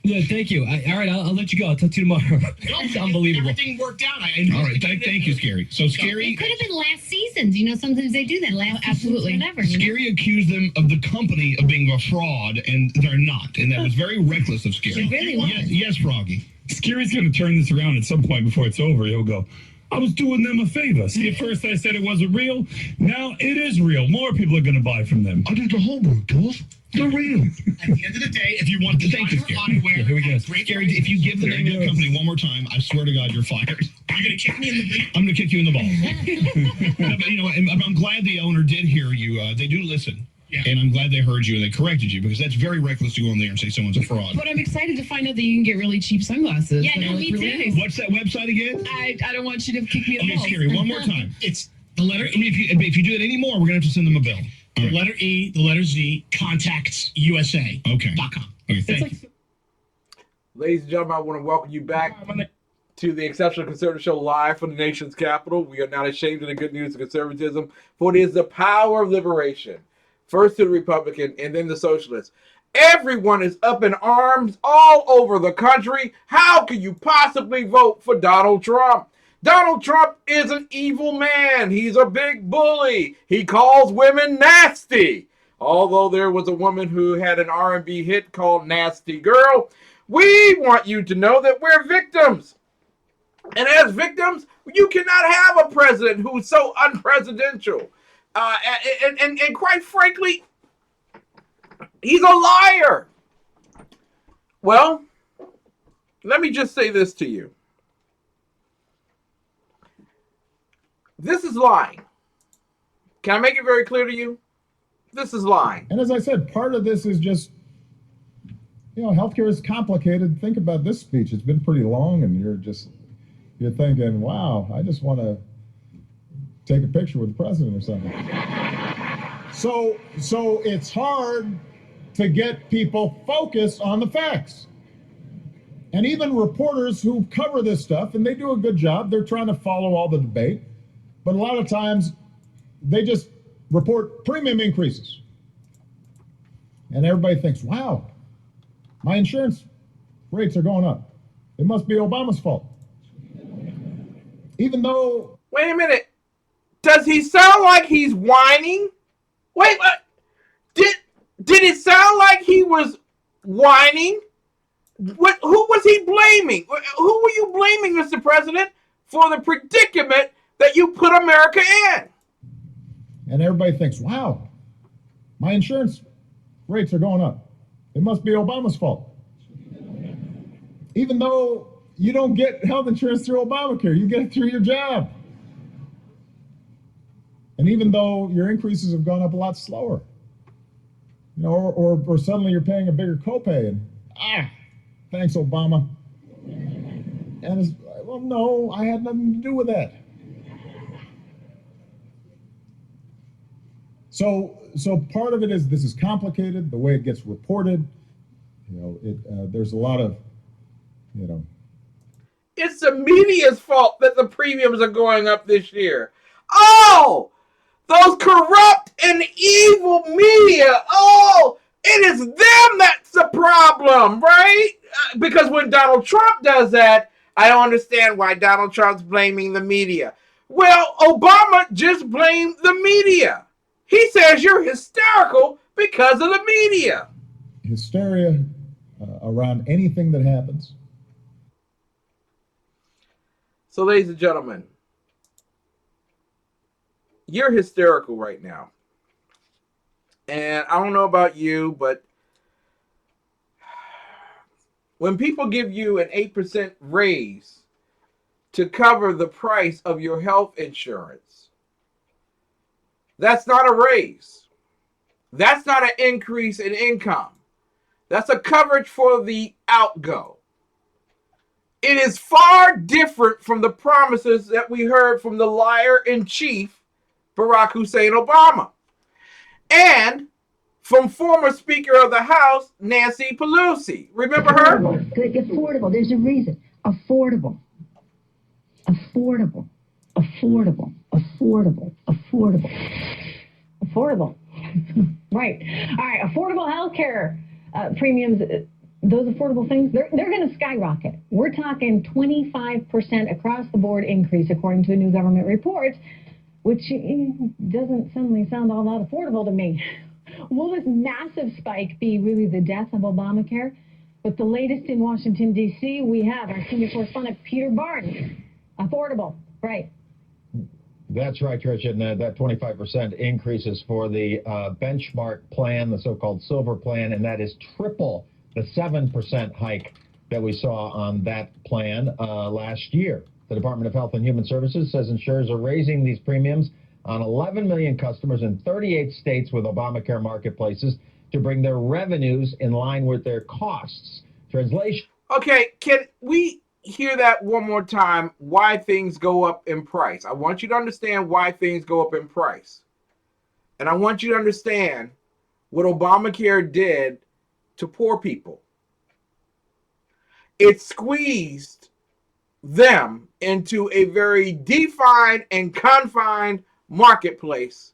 Yeah, thank you. All right, I'll let you go. I'll talk to you tomorrow. It's unbelievable. Everything worked out. All right, thank you, Scary. So Scary... It could have been last seasons. You know, sometimes they do that. Last absolutely. Whatever. Scary accused them of the company of being a fraud, and they're not. And that was very reckless of Scary. It really was. Yes, Froggy. Scary's going to turn this around at some point before it's over. He'll go, I was doing them a favor. See, at first I said it wasn't real. Now it is real. More people are going to buy from them. I did the homework, boss. They're real. At the end of the day, if you want to Thank you, Scary. eyewear, here we go. Scary, if you give the name of the company one more time, I swear to God, you're fired. You're going to kick me in the butt? I'm going to kick you in the balls. No, but, you know, I'm glad the owner did hear you. They do listen. Yeah. And I'm glad they heard you and they corrected you, because that's very reckless to go on there and say someone's a fraud. But I'm excited to find out that you can get really cheap sunglasses. Yeah, that no, are me really too. nice. What's that website again? I don't want you to kick me in the Okay, balls. Scary, one more time. It's the letter I mean, if you do it anymore, we're going to have to send them a bill. The letter E, the letter Z, Contacts USA. Okay. .com. Okay, thank you. Ladies and gentlemen, I want to welcome you back to the Exceptional Conservative Show live from the nation's capital. We are not ashamed of the good news of conservatism, for it is the power of liberation. First to the Republican and then the Socialist. Everyone is up in arms all over the country. How can you possibly vote for Donald Trump? Donald Trump is an evil man. He's a big bully. He calls women nasty. Although there was a woman who had an R&B hit called Nasty Girl, we want you to know that we're victims. And as victims, you cannot have a president who's so unpresidential. And quite frankly, he's a liar. Well, let me just say this to you. This is lying. Can I make it very clear to you? This is lying. And as I said, part of this is just, healthcare is complicated. Think about this speech. It's been pretty long, and you're thinking, wow, I just want to take a picture with the president or something. So it's hard to get people focused on the facts. And even reporters who cover this stuff, and they do a good job, they're trying to follow all the debate. But a lot of times, they just report premium increases. And everybody thinks, wow, my insurance rates are going up. It must be Obama's fault. Even though... Wait a minute. Does he sound like he's whining? Wait, did it sound like he was whining? Who was he blaming? Who were you blaming, Mr. President, for the predicament that you put America in? And everybody thinks, wow, my insurance rates are going up. It must be Obama's fault. Even though you don't get health insurance through Obamacare, you get it through your job. And even though your increases have gone up a lot slower, or suddenly you're paying a bigger copay, and thanks, Obama. And it's, well, no, I had nothing to do with that. So part of it is this is complicated, the way it gets reported. There's a lot of, It's the media's fault that the premiums are going up this year. Oh, those corrupt and evil media. Oh, it is them that's the problem, right? Because when Donald Trump does that, I don't understand why Donald Trump's blaming the media. Well, Obama just blamed the media. He says you're hysterical because of the media. Hysteria around anything that happens. So, ladies and gentlemen, you're hysterical right now. And I don't know about you, but when people give you an 8% raise to cover the price of your health insurance, that's not a raise. That's not an increase in income. That's a coverage for the outgo. It is far different from the promises that we heard from the liar-in-chief, Barack Hussein Obama, and from former Speaker of the House, Nancy Pelosi. Remember her? Affordable. There's a reason. Affordable. Affordable. Affordable. Affordable. Affordable. Affordable. Right. All right. Affordable health care premiums. Those affordable things, they're going to skyrocket. We're talking 25% across the board increase, according to a new government report, which doesn't suddenly sound all that affordable to me. Will this massive spike be really the death of Obamacare? With the latest in Washington, D.C., we have our senior correspondent, Peter Barnes. Affordable, right. That's right, Tricia, and that 25% increase is for the benchmark plan, the so-called silver plan, and that is triple the 7% hike that we saw on that plan last year. The Department of Health and Human Services says insurers are raising these premiums on 11 million customers in 38 states with Obamacare marketplaces to bring their revenues in line with their costs. Translation. Okay, can we hear that one more time? Why things go up in price. I want you to understand why things go up in price. And I want you to understand what Obamacare did to poor people. It squeezed them into a very defined and confined marketplace.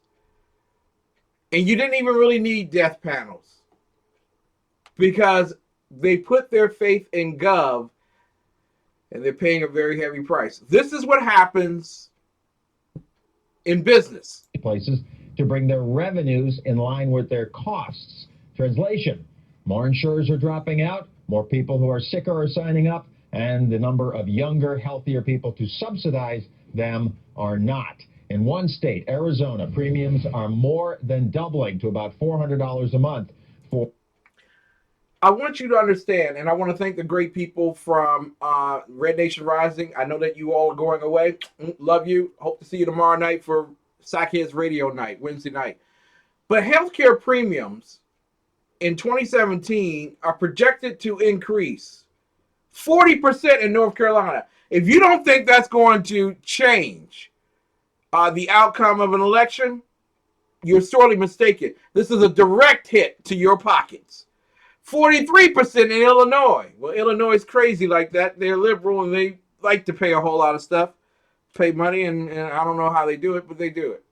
And you didn't even really need death panels because they put their faith in Gov and they're paying a very heavy price. This is what happens in business. Places to bring their revenues in line with their costs. Translation: more insurers are dropping out, more people who are sicker are signing up, and the number of younger, healthier people to subsidize them are not. In one state, Arizona, premiums are more than doubling to about $400 a month for. I want you to understand, and I want to thank the great people from Red Nation Rising. I know that you all are going away. Love you. Hope to see you tomorrow night for Sackheads Radio Night, Wednesday night. But healthcare premiums in 2017 are projected to increase 40% in North Carolina. If you don't think that's going to change the outcome of an election, you're sorely mistaken. This is a direct hit to your pockets. 43% in Illinois. Well, Illinois is crazy like that. They're liberal and they like to pay a whole lot of stuff, pay money, and I don't know how they do it, but they do it.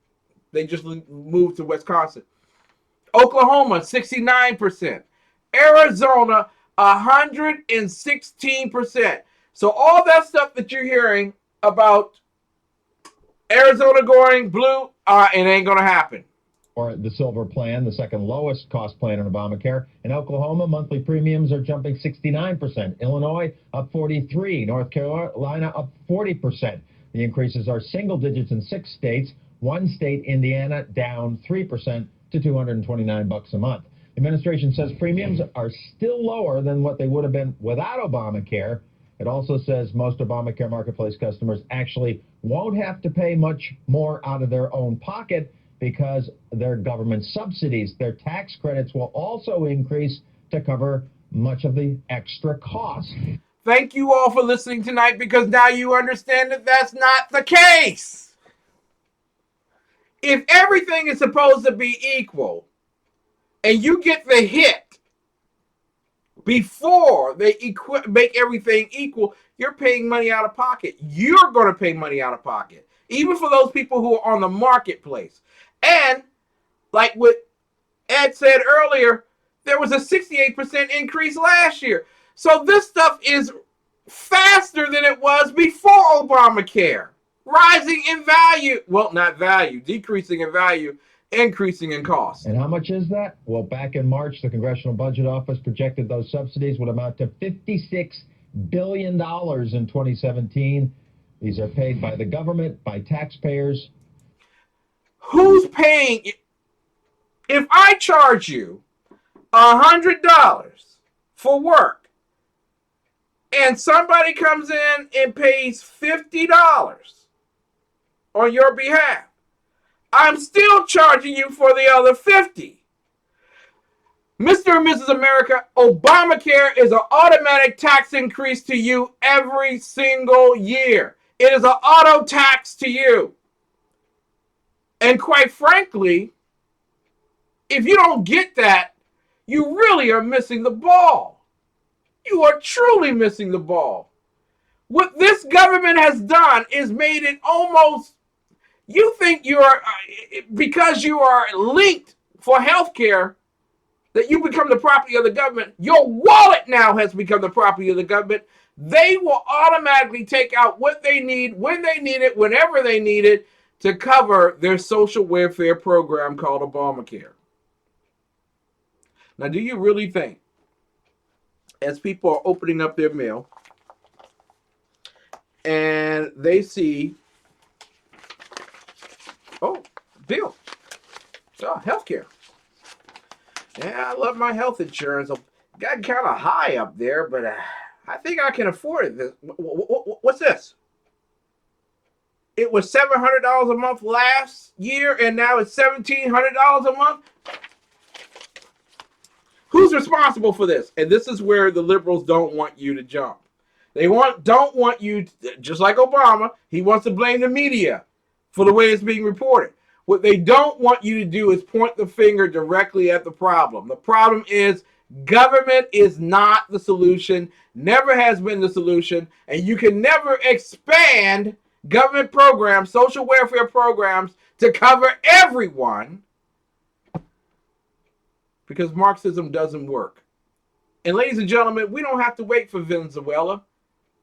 They just moved to Wisconsin. Oklahoma, 69%. Arizona, 116%. So all that stuff that you're hearing about Arizona going blue, it ain't going to happen. Or the Silver Plan, the second lowest cost plan in Obamacare. In Oklahoma, monthly premiums are jumping 69%. Illinois, up 43%. North Carolina, up 40%. The increases are single digits in 6 states. One state, Indiana, down 3% to $229 a month. The administration says premiums are still lower than what they would have been without Obamacare. It also says most Obamacare marketplace customers actually won't have to pay much more out of their own pocket because their government subsidies, their tax credits will also increase to cover much of the extra cost. Thank you all for listening tonight, because now you understand that that's not the case. If everything is supposed to be equal and you get the hit before they make everything equal, you're paying money out of pocket. You're going to pay money out of pocket, even for those people who are on the marketplace. And like what Ed said earlier, there was a 68% increase last year. So this stuff is faster than it was before Obamacare. Rising in value. Well, not value. Decreasing in value. Increasing in cost. And how much is that? Well, back in March, the Congressional Budget Office projected those subsidies would amount to $56 billion in 2017. These are paid by the government, by taxpayers. Who's paying? If I charge you $100 for work and somebody comes in and pays $50 on your behalf, I'm still charging you for the other $50. Mr. and Mrs. America, Obamacare is an automatic tax increase to you every single year. It is an auto tax to you. And quite frankly, if you don't get that, you really are missing the ball. You are truly missing the ball. What this government has done is made it almost, you think you are, because you are linked for health care, that you become the property of the government. Your wallet now has become the property of the government. They will automatically take out what they need, when they need it, whenever they need it, to cover their social welfare program called Obamacare. Now, do you really think, as people are opening up their mail and they see, oh, bill, healthcare. Yeah, I love my health insurance. Got kind of high up there, but I think I can afford it. What's this? It was $700 a month last year, and now it's $1,700 a month. Who's responsible for this? And this is where the liberals don't want you to jump. They don't want you, just like Obama, he wants to blame the media for the way it's being reported. What they don't want you to do is point the finger directly at the problem. The problem is government is not the solution, never has been the solution, and you can never expand government programs, social welfare programs, to cover everyone, because Marxism doesn't work. And ladies and gentlemen, we don't have to wait for Venezuela.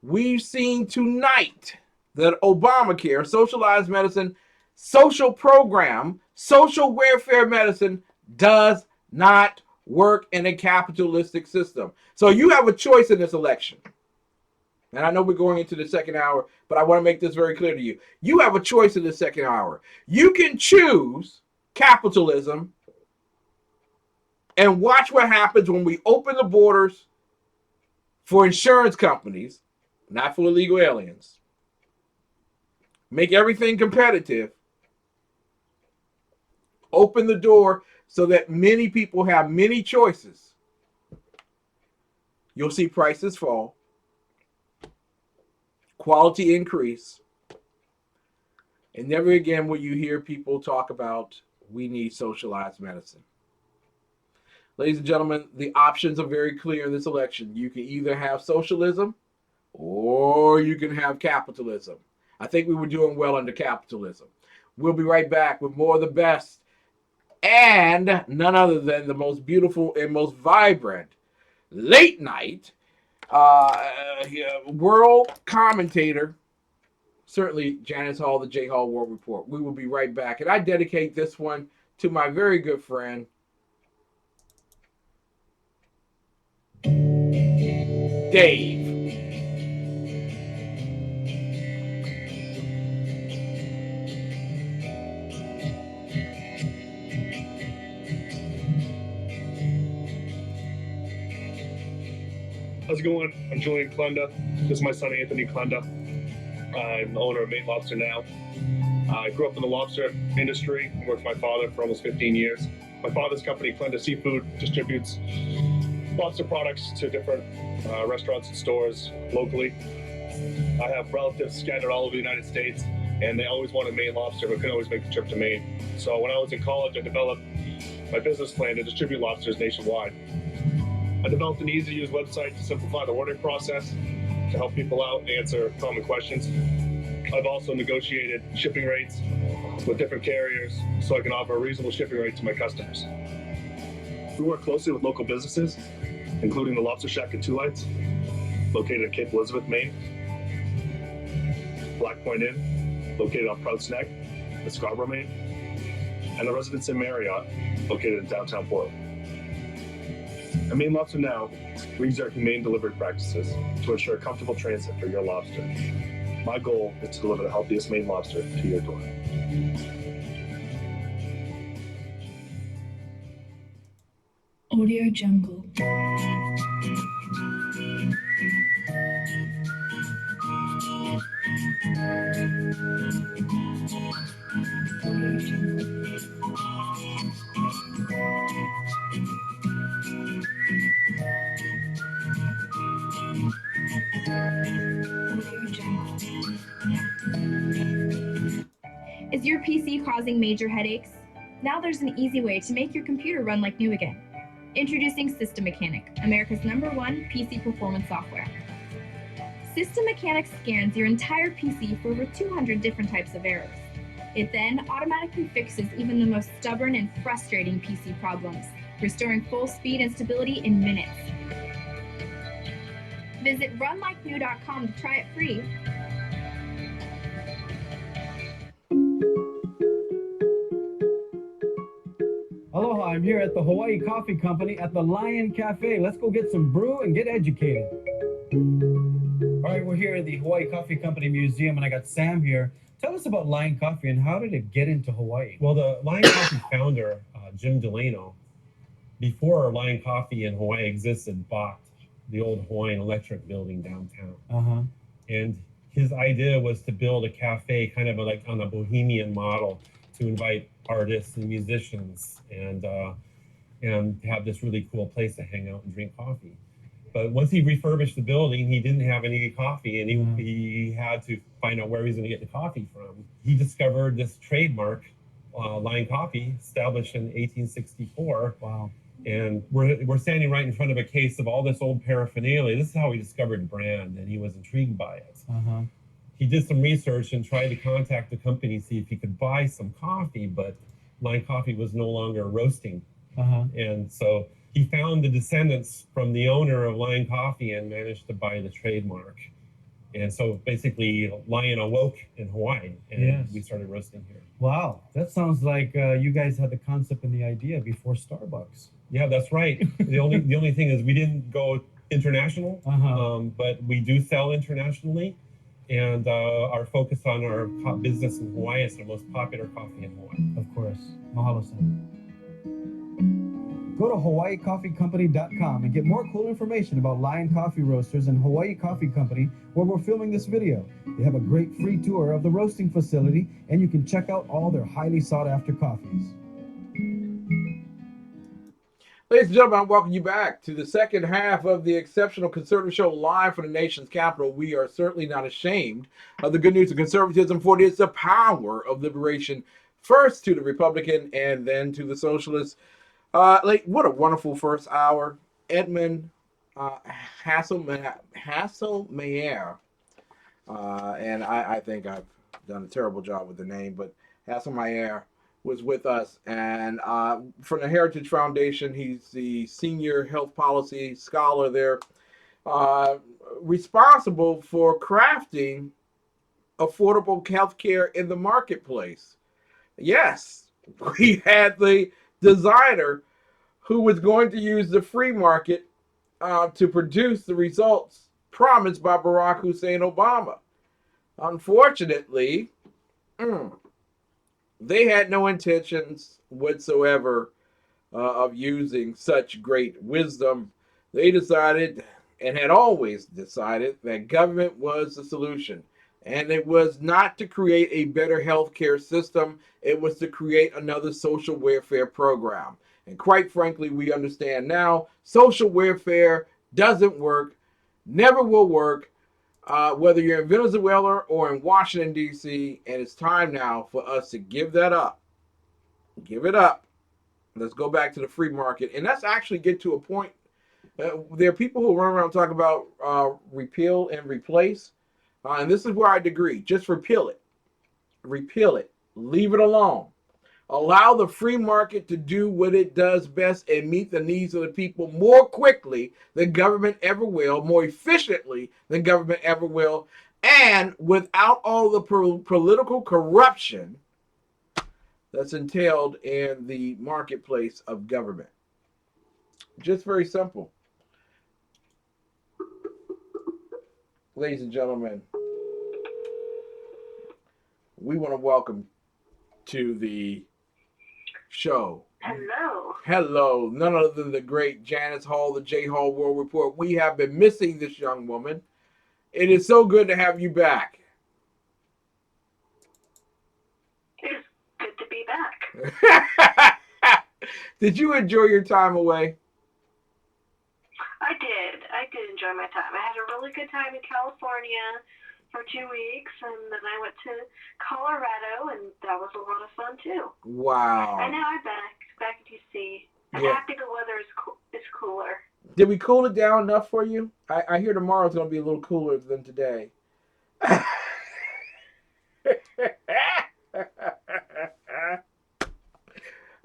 we've seen tonight that Obamacare, socialized medicine, social program, social welfare medicine does not work in a capitalistic system. So you have a choice in this election. And I know we're going into the second hour, but I want to make this very clear to you. You have a choice in the second hour. You can choose capitalism and watch what happens when we open the borders for insurance companies, not for illegal aliens. Make everything competitive. Open the door so that many people have many choices. You'll see prices fall, quality increase, and never again will you hear people talk about we need socialized medicine. Ladies and gentlemen, the options are very clear in this election. You can either have socialism or you can have capitalism. I think we were doing well under capitalism. We'll be right back with more of the best and none other than the most beautiful and most vibrant late night world commentator, certainly Janis Hall, the J Hall World Report. We will be right back. And I dedicate this one to my very good friend, Dave. How's it going? I'm Julian Klunda. This is my son Anthony Klunda. I'm the owner of Maine Lobster now. I grew up in the lobster industry. I worked with my father for almost 15 years. My father's company, Klunda Seafood, distributes lobster products to different restaurants and stores locally. I have relatives scattered all over the United States, and they always wanted Maine lobster, but couldn't always make the trip to Maine. So when I was in college, I developed my business plan to distribute lobsters nationwide. I developed an easy-to-use website to simplify the ordering process, to help people out and answer common questions. I've also negotiated shipping rates with different carriers so I can offer a reasonable shipping rate to my customers. We work closely with local businesses, including the Lobster Shack at Two Lights, located in Cape Elizabeth, Maine, Black Point Inn, located on Proud Snack in Scarborough, Maine, and the Residence Inn Marriott, located in downtown Portland. At Maine Lobster Now, Researc humane delivery practices to ensure comfortable transit for your lobster. My goal is to deliver the healthiest Maine lobster to your door. Audio Jungle. Is your PC causing major headaches? Now there's an easy way to make your computer run like new again. Introducing System Mechanic, America's #1 PC performance software. System Mechanic scans your entire PC for over 200 different types of errors. It then automatically fixes even the most stubborn and frustrating PC problems, restoring full speed and stability in minutes. Visit runlikenew.com to try it free. Aloha, I'm here at the Hawaii Coffee Company at the Lion Cafe. Let's go get some brew and get educated. All right, we're here at the Hawaii Coffee Company Museum, and I got Sam here. Tell us about Lion Coffee and how did it get into Hawaii? Well, the Lion Coffee founder, Jim Delano, before Lion Coffee in Hawaii existed, bought the old Hawaiian Electric building downtown. And his idea was to build a cafe kind of like on a bohemian model to invite artists and musicians and have this really cool place to hang out and drink coffee. But once he refurbished the building, he didn't have any coffee, and he had to find out where he was going to get the coffee from. He discovered this trademark, Lion Coffee, established in 1864. Wow. And we're standing right in front of a case of all this old paraphernalia. This is how he discovered the brand, and he was intrigued by it. He did some research and tried to contact the company, see if he could buy some coffee, but Lion Coffee was no longer roasting. And so he found the descendants from the owner of Lion Coffee and managed to buy the trademark. And so basically, Lion awoke in Hawaii, and we started roasting here. Wow, that sounds like you guys had the concept and the idea before Starbucks. Yeah, that's right. The only thing is we didn't go international, but we do sell internationally, and our focus on our business in Hawaii is the most popular coffee in Hawaii. Of course. Mahalo-san. Go to HawaiiCoffeeCompany.com and get more cool information about Lion Coffee Roasters and Hawaii Coffee Company, where we're filming this video. They have a great free tour of the roasting facility, and you can check out all their highly sought-after coffees. Ladies and gentlemen, I welcome you back to the second half of the Exceptional Conservative Show live from the nation's capital. We are certainly not ashamed of the good news of conservatism, for it is the power of liberation, first to the Republican and then to the Socialist. What a wonderful first hour. Edmund Haislmaier, and I think I've done a terrible job with the name, but Haislmaier was with us, and from the Heritage Foundation, he's the senior health policy scholar there, responsible for crafting affordable health care in the marketplace. Yes, we had the designer who was going to use the free market to produce the results promised by Barack Hussein Obama. Unfortunately, they had no intentions whatsoever of using such great wisdom. They decided, and had always decided, that government was the solution. And it was not to create a better healthcare system. It was to create another social welfare program. And quite frankly, we understand now social welfare doesn't work, never will work, whether you're in Venezuela or in Washington, D.C., and it's time now for us to give that up. Give it up. Let's go back to the free market. And let's actually get to a point. There are people who run around talking about repeal and replace. And this is where I agree. Just repeal it. Repeal it. Leave it alone. Allow the free market to do what it does best and meet the needs of the people more quickly than government ever will, more efficiently than government ever will, and without all the political corruption that's entailed in the marketplace of government. Just very simple. Ladies and gentlemen, we want to welcome to the show. Hello. None other than the great Janis Hall, the J Hall World Report. We have been missing this young woman. It is so good to have you back. It's good to be back. Did you enjoy your time away? I did enjoy my time. I had a really good time in California for 2 weeks, and then I went to Colorado, and that was a lot of fun too. Wow. And now I'm back in DC. I'm happy the weather is cooler. Did we cool it down enough for you? I hear tomorrow's going to be a little cooler than today.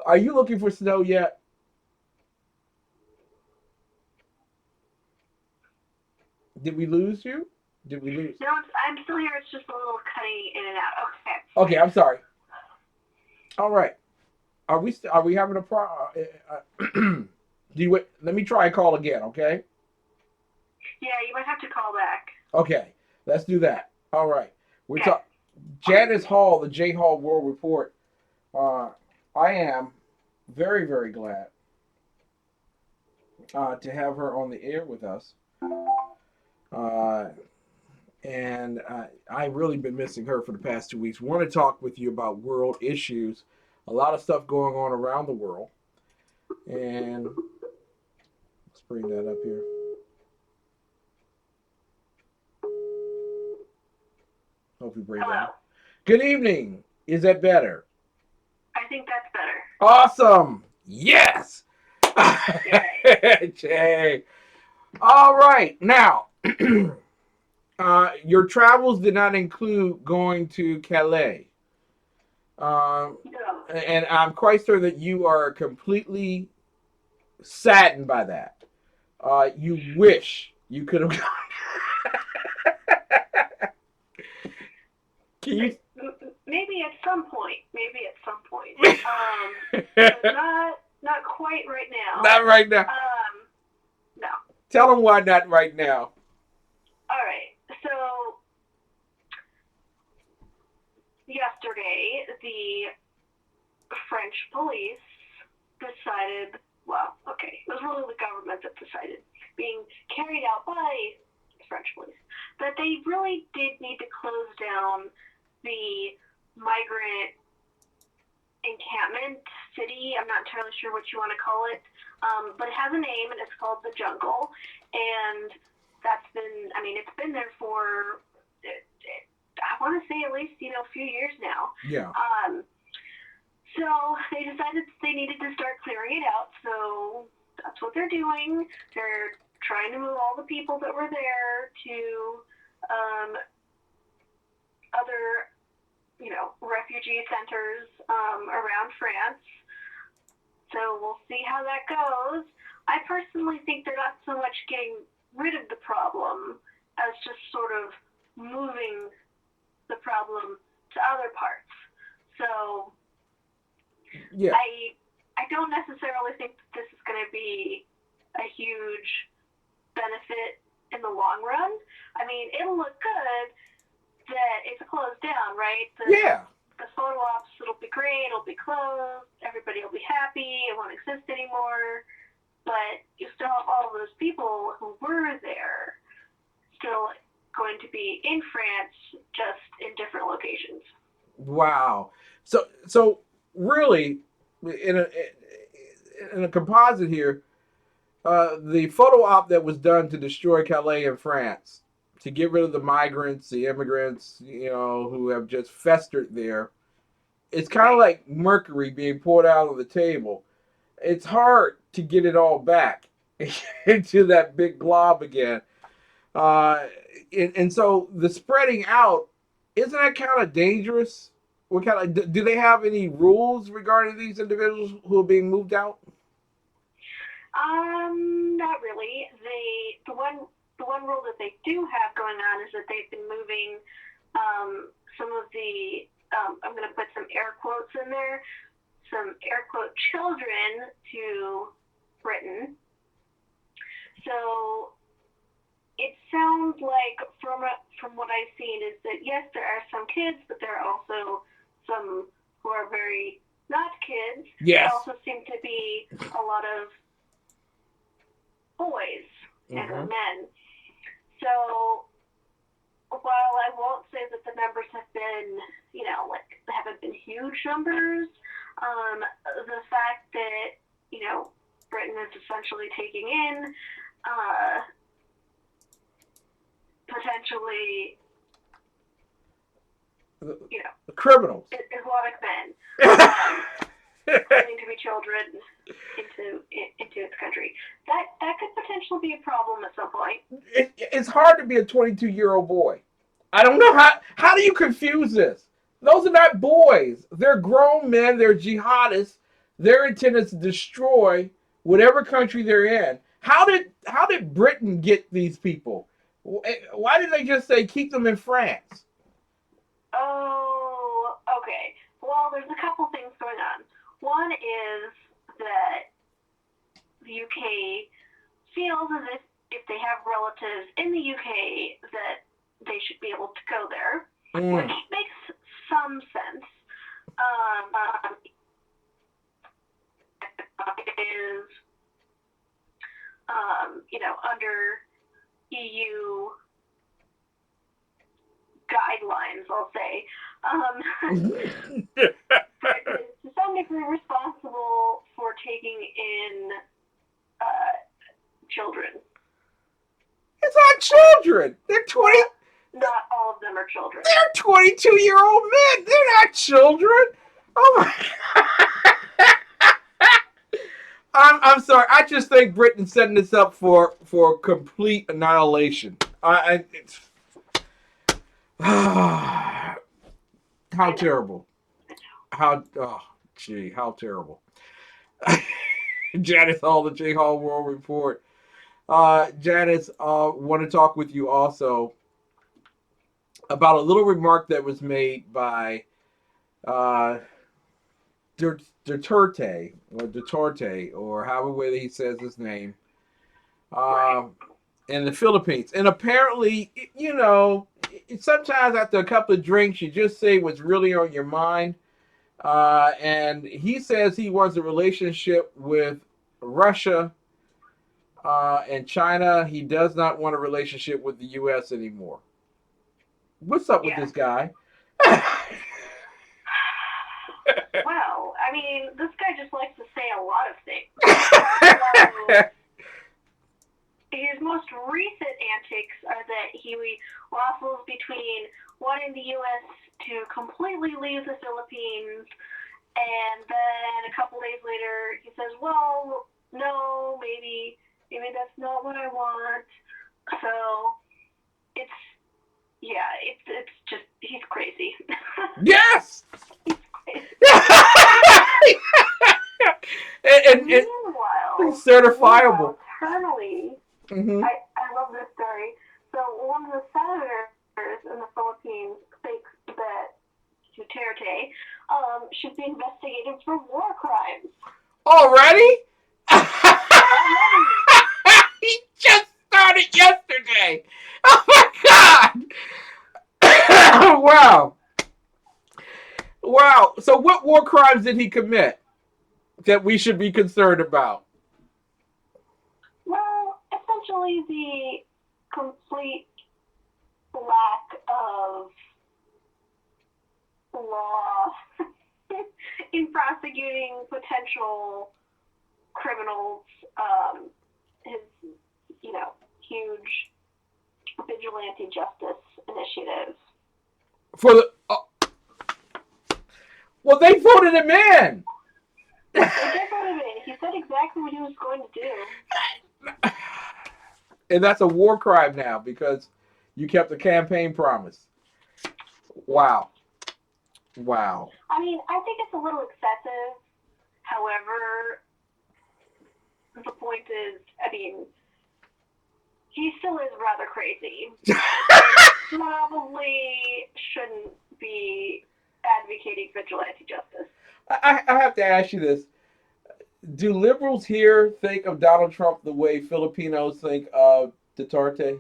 Are you looking for snow yet? Did we lose you? Did we lose? No, I'm still here. It's just a little cutting in and out. Okay. Okay, I'm sorry. All right. Are we having a problem? Let me try and call again, okay? Yeah, you might have to call back. Okay, let's do that. All right. We're talking Janis Hall, the J Hall World Report. I am very, very glad to have her on the air with us. And I've really been missing her for the past 2 weeks. We want to talk with you about world issues, a lot of stuff going on around the world. And let's bring that up here. Hope we bring that up. Good evening. Is that better? I think that's better. Awesome. Yes. Jay. All right. Now, your travels did not include going to Calais. No. And I'm quite sure that you are completely saddened by that. You wish you could have gone. Can you? Maybe at some point. But not quite right now. Not right now. No. Tell them why not right now. All right. So yesterday, the French police decided. Well, okay, it was really the government that decided, being carried out by the French police, that they really did need to close down the migrant encampment city. I'm not entirely sure what you want to call it, but it has a name, and it's called the Jungle. And that's been, it's been there for, I want to say at least, a few years now. Yeah. So they decided they needed to start clearing it out. So that's what they're doing. They're trying to move all the people that were there to other, refugee centers around France. So we'll see how that goes. I personally think they're not so much getting rid of the problem as just sort of moving the problem to other parts. So yeah. I don't necessarily think that this is going to be a huge benefit in the long run. It'll look good that it's closed down, right? The photo ops, it'll be great, it'll be closed, everybody will be happy, it won't exist anymore. But you still have all of those people who were there still going to be in France, just in different locations. Wow. So really, in a composite here, the photo op that was done to destroy Calais in France, to get rid of the migrants, the immigrants, who have just festered there, it's kind of like mercury being poured out on the table. It's hard to get it all back into that big glob again. And so the spreading out, isn't that kind of dangerous? Do they have any rules regarding these individuals who are being moved out? Not really. The one rule that they do have going on is that they've been moving some of the I'm going to put some air quotes in there, some air quote children to Britain. So it sounds like from what I've seen is that yes, there are some kids, but there are also some who are very not kids. Yes. There also seem to be a lot of boys and men. So while I won't say that the numbers have been, haven't been huge numbers, the fact that, Britain is essentially taking in potentially, criminals. Islamic men claiming to be children into its country. That could potentially be a problem at some point. It's hard to be a 22-year-old boy. I don't know how do you confuse this? Those are not boys. They're grown men. They're jihadists. Their intent is to destroy whatever country they're in. How did Britain get these people? Why didn't they just say keep them in France? Oh, okay. Well, there's a couple things going on. One is that the UK feels as if they have relatives in the UK that they should be able to go there, which makes some sense. Is under EU guidelines, I'll say, to some degree responsible for taking in children. It's not children. They're 20. Not all of them are children. They're 22-year-old men. They're not children. Oh my God. I'm sorry. I just think Britain's setting this up for complete annihilation. How terrible. How terrible. Janis Hall, the J Hall World Report. Janis, want to talk with you also about a little remark that was made by Duterte, or however way he says his name, in the Philippines. And apparently, you know, sometimes after a couple of drinks, you just say what's really on your mind. And he says he wants a relationship with Russia and China. He does not want a relationship with the U.S. anymore. What's up with this guy? Well, I mean, this guy just likes to say a lot of things. His most recent antics are that he waffles between wanting the U.S. to completely leave the Philippines, and then a couple days later he says, well, no, maybe that's not what I want. So it's just, he's crazy. Yes! and Meanwhile, certifiable. Internally, I love this story. So one of the senators in the Philippines thinks that Duterte should be investigated for war crimes. Already? He just started yesterday. Oh my God! Wow. Wow. So what war crimes did he commit that we should be concerned about? Well, essentially the complete lack of law in prosecuting potential criminals, his, huge vigilante justice initiatives. For the well, they voted him in. They did vote him in. He said exactly what he was going to do. And that's a war crime now because you kept the campaign promise. Wow. Wow. I mean, I think it's a little excessive. However, the point is, he still is rather crazy. Probably shouldn't be advocating vigilante justice. I have to ask you this. Do liberals here think of Donald Trump the way Filipinos think of Duterte?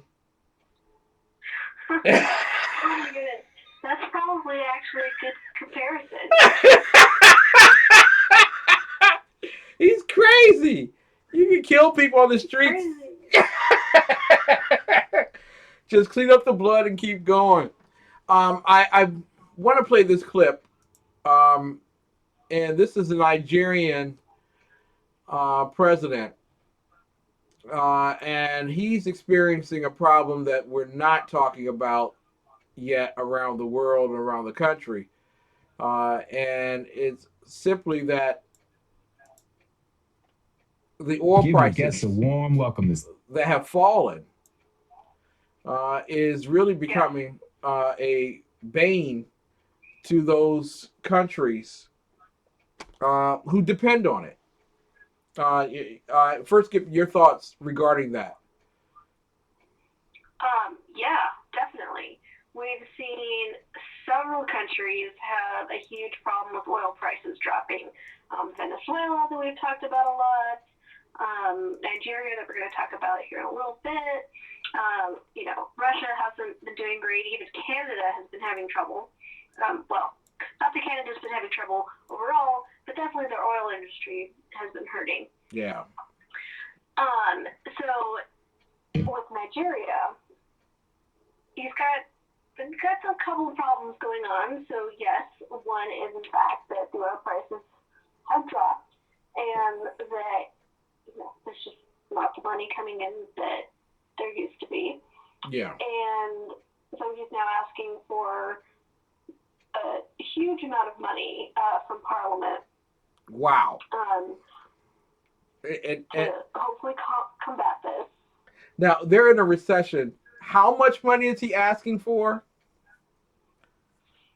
Oh my goodness. That's probably actually a good comparison. He's crazy. You can kill people on the streets. Just clean up the blood and keep going. I want to play this clip. And this is a Nigerian president. And he's experiencing a problem that we're not talking about yet around the world and around the country. And it's simply that the oil prices a warm welcome that have fallen is really becoming a bane to those countries who depend on it. First, give your thoughts regarding that. Yeah, definitely. We've seen several countries have a huge problem with oil prices dropping. Venezuela, that we've talked about a lot. Nigeria, that we're going to talk about here in a little bit. Russia hasn't been doing great. Even Canada has been having trouble. Well, not that Canada's been having trouble overall, but definitely their oil industry has been hurting. Yeah. So with Nigeria, he's got a couple of problems going on. So yes, one is in fact that the oil prices have dropped, and that there's just not the money coming in that there used to be. Yeah. And so he's now asking for a huge amount of money from Parliament. Wow. To hopefully combat this. Now, they're in a recession. How much money is he asking for?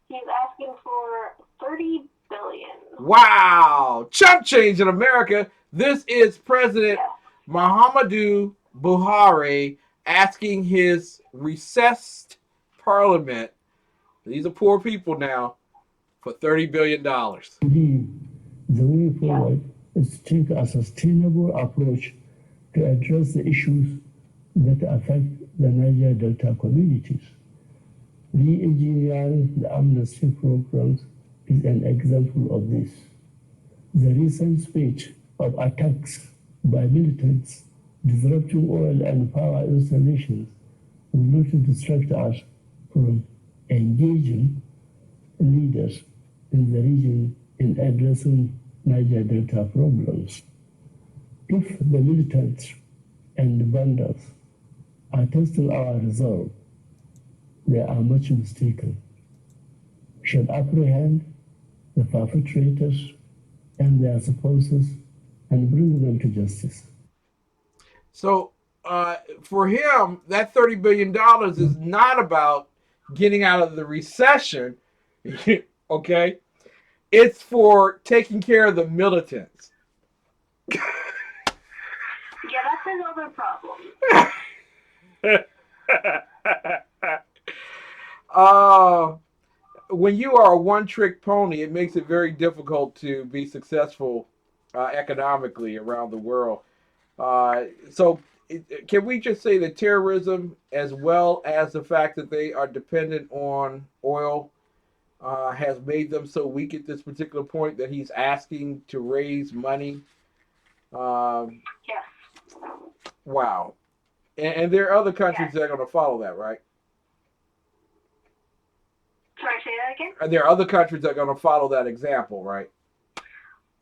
He's asking for $30 billion. Wow. Chump change in America. This is President Muhammadu Buhari asking his recessed parliament. These are poor people now for $30 billion. The way forward is to take a sustainable approach to address the issues that affect the Niger Delta communities. Re-engineering the amnesty programs is an example of this. The recent spate of attacks by militants disrupting oil and power installations will not distract us from engaging leaders in the region in addressing Niger Delta problems. If the militants and the bandits are testing our resolve, they are much mistaken. We should apprehend the perpetrators and their sponsors and bring them to justice. So for him, that $30 billion is not about getting out of the recession, okay? It's for taking care of the militants. Yeah, that's another problem. When you are a one-trick pony, it makes it very difficult to be successful economically around the world. So can we just say that terrorism, as well as the fact that they are dependent on oil, has made them so weak at this particular point that he's asking to raise money? Yes. Wow. And there are other countries that are going to follow that, right? Sorry, say that again? There are other countries that are going to follow that example, right?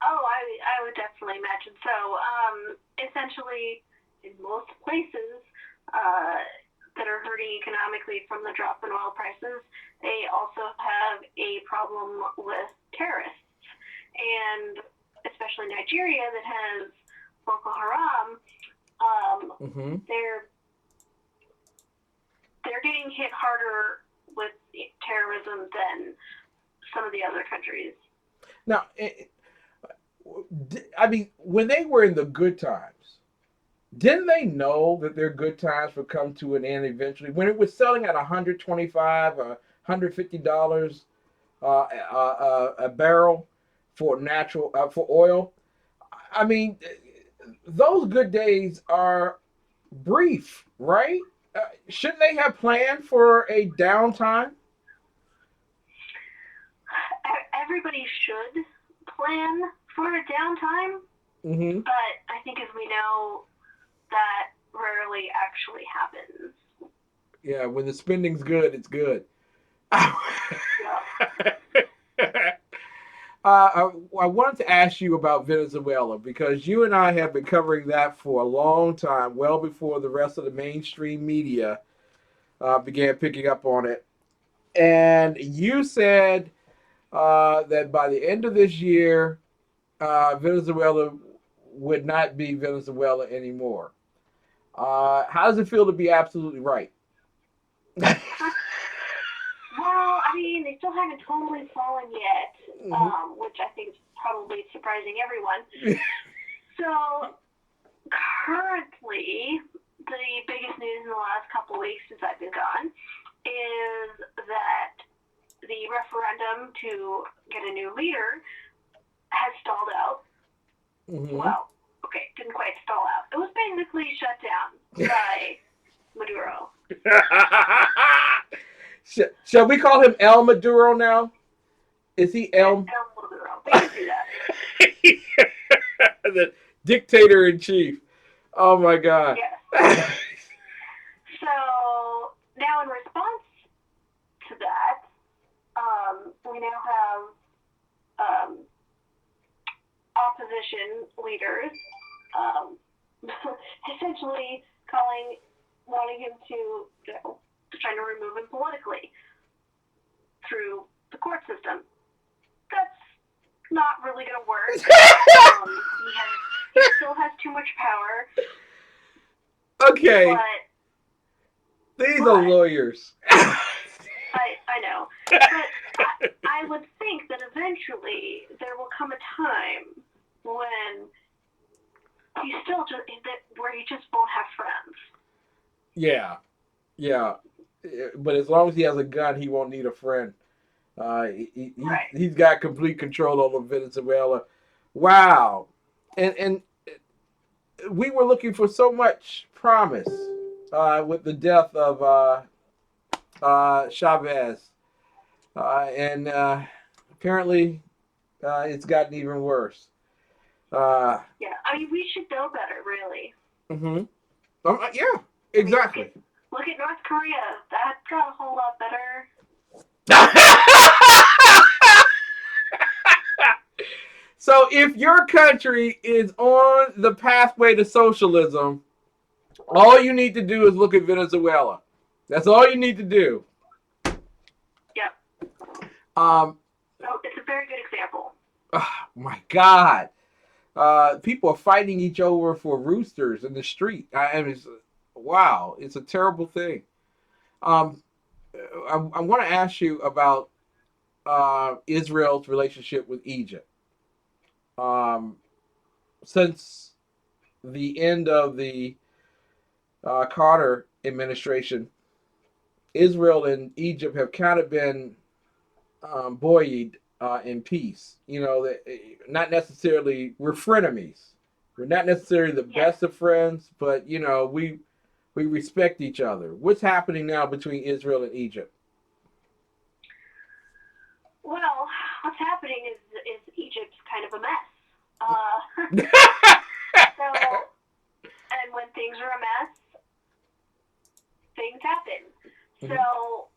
Oh, I would definitely imagine so. Essentially, in most places that are hurting economically from the drop in oil prices, they also have a problem with terrorists. And especially Nigeria, that has Boko Haram, they're getting hit harder with terrorism than some of the other countries. Now, I mean, when they were in the good times, didn't they know that their good times would come to an end eventually? When it was selling at $125 or $150 a barrel for for oil, I mean, those good days are brief, right? Shouldn't they have planned for a downtime? Everybody should plan for a downtime, but I think, as we know, that rarely actually happens. Yeah, when the spending's good, it's good. I wanted to ask you about Venezuela, because you and I have been covering that for a long time, well before the rest of the mainstream media began picking up on it. And you said that by the end of this year, Venezuela would not be Venezuela anymore. How does it feel to be absolutely right? Well, I mean, they still haven't totally fallen yet, which I think is probably surprising everyone. So, currently, the biggest news in the last couple weeks since I've been gone is that the referendum to get a new leader has stalled out. Well, okay, didn't quite stall out. It was basically shut down by Maduro. Shall we call him El Maduro now? Is he El Maduro? We can do that. The dictator in chief. Oh my God. Yes. So now, in response to that, we now have opposition leaders essentially wanting him to, trying to remove him politically through the court system. That's not really going to work. He still has too much power. Okay. But these are lawyers. I know. But I would think that eventually there will come a time when he's still where he just won't have friends. Yeah. but as long as he has a gun, he won't need a friend. Right. He's got complete control over Venezuela. Wow, and we were looking for so much promise with the death of Chavez, and apparently it's gotten even worse. Yeah, I mean, we should know better, really. Mm-hmm. Yeah, exactly. Look at North Korea. That got a whole lot better. So if your country is on the pathway to socialism, all you need to do is look at Venezuela. That's all you need to do. Yep. So it's a very good example. Oh my God. People are fighting each other for roosters in the street. Wow, it's a terrible thing. I want to ask you about Israel's relationship with Egypt. Since the end of the Carter administration, Israel and Egypt have kind of been buoyed in peace. You know, not necessarily, we're frenemies. We're not necessarily the best of friends, but you know, we respect each other. What's happening now between Israel and Egypt? Well, what's happening is Egypt's kind of a mess. So, and when things are a mess, things happen. Mm-hmm. So,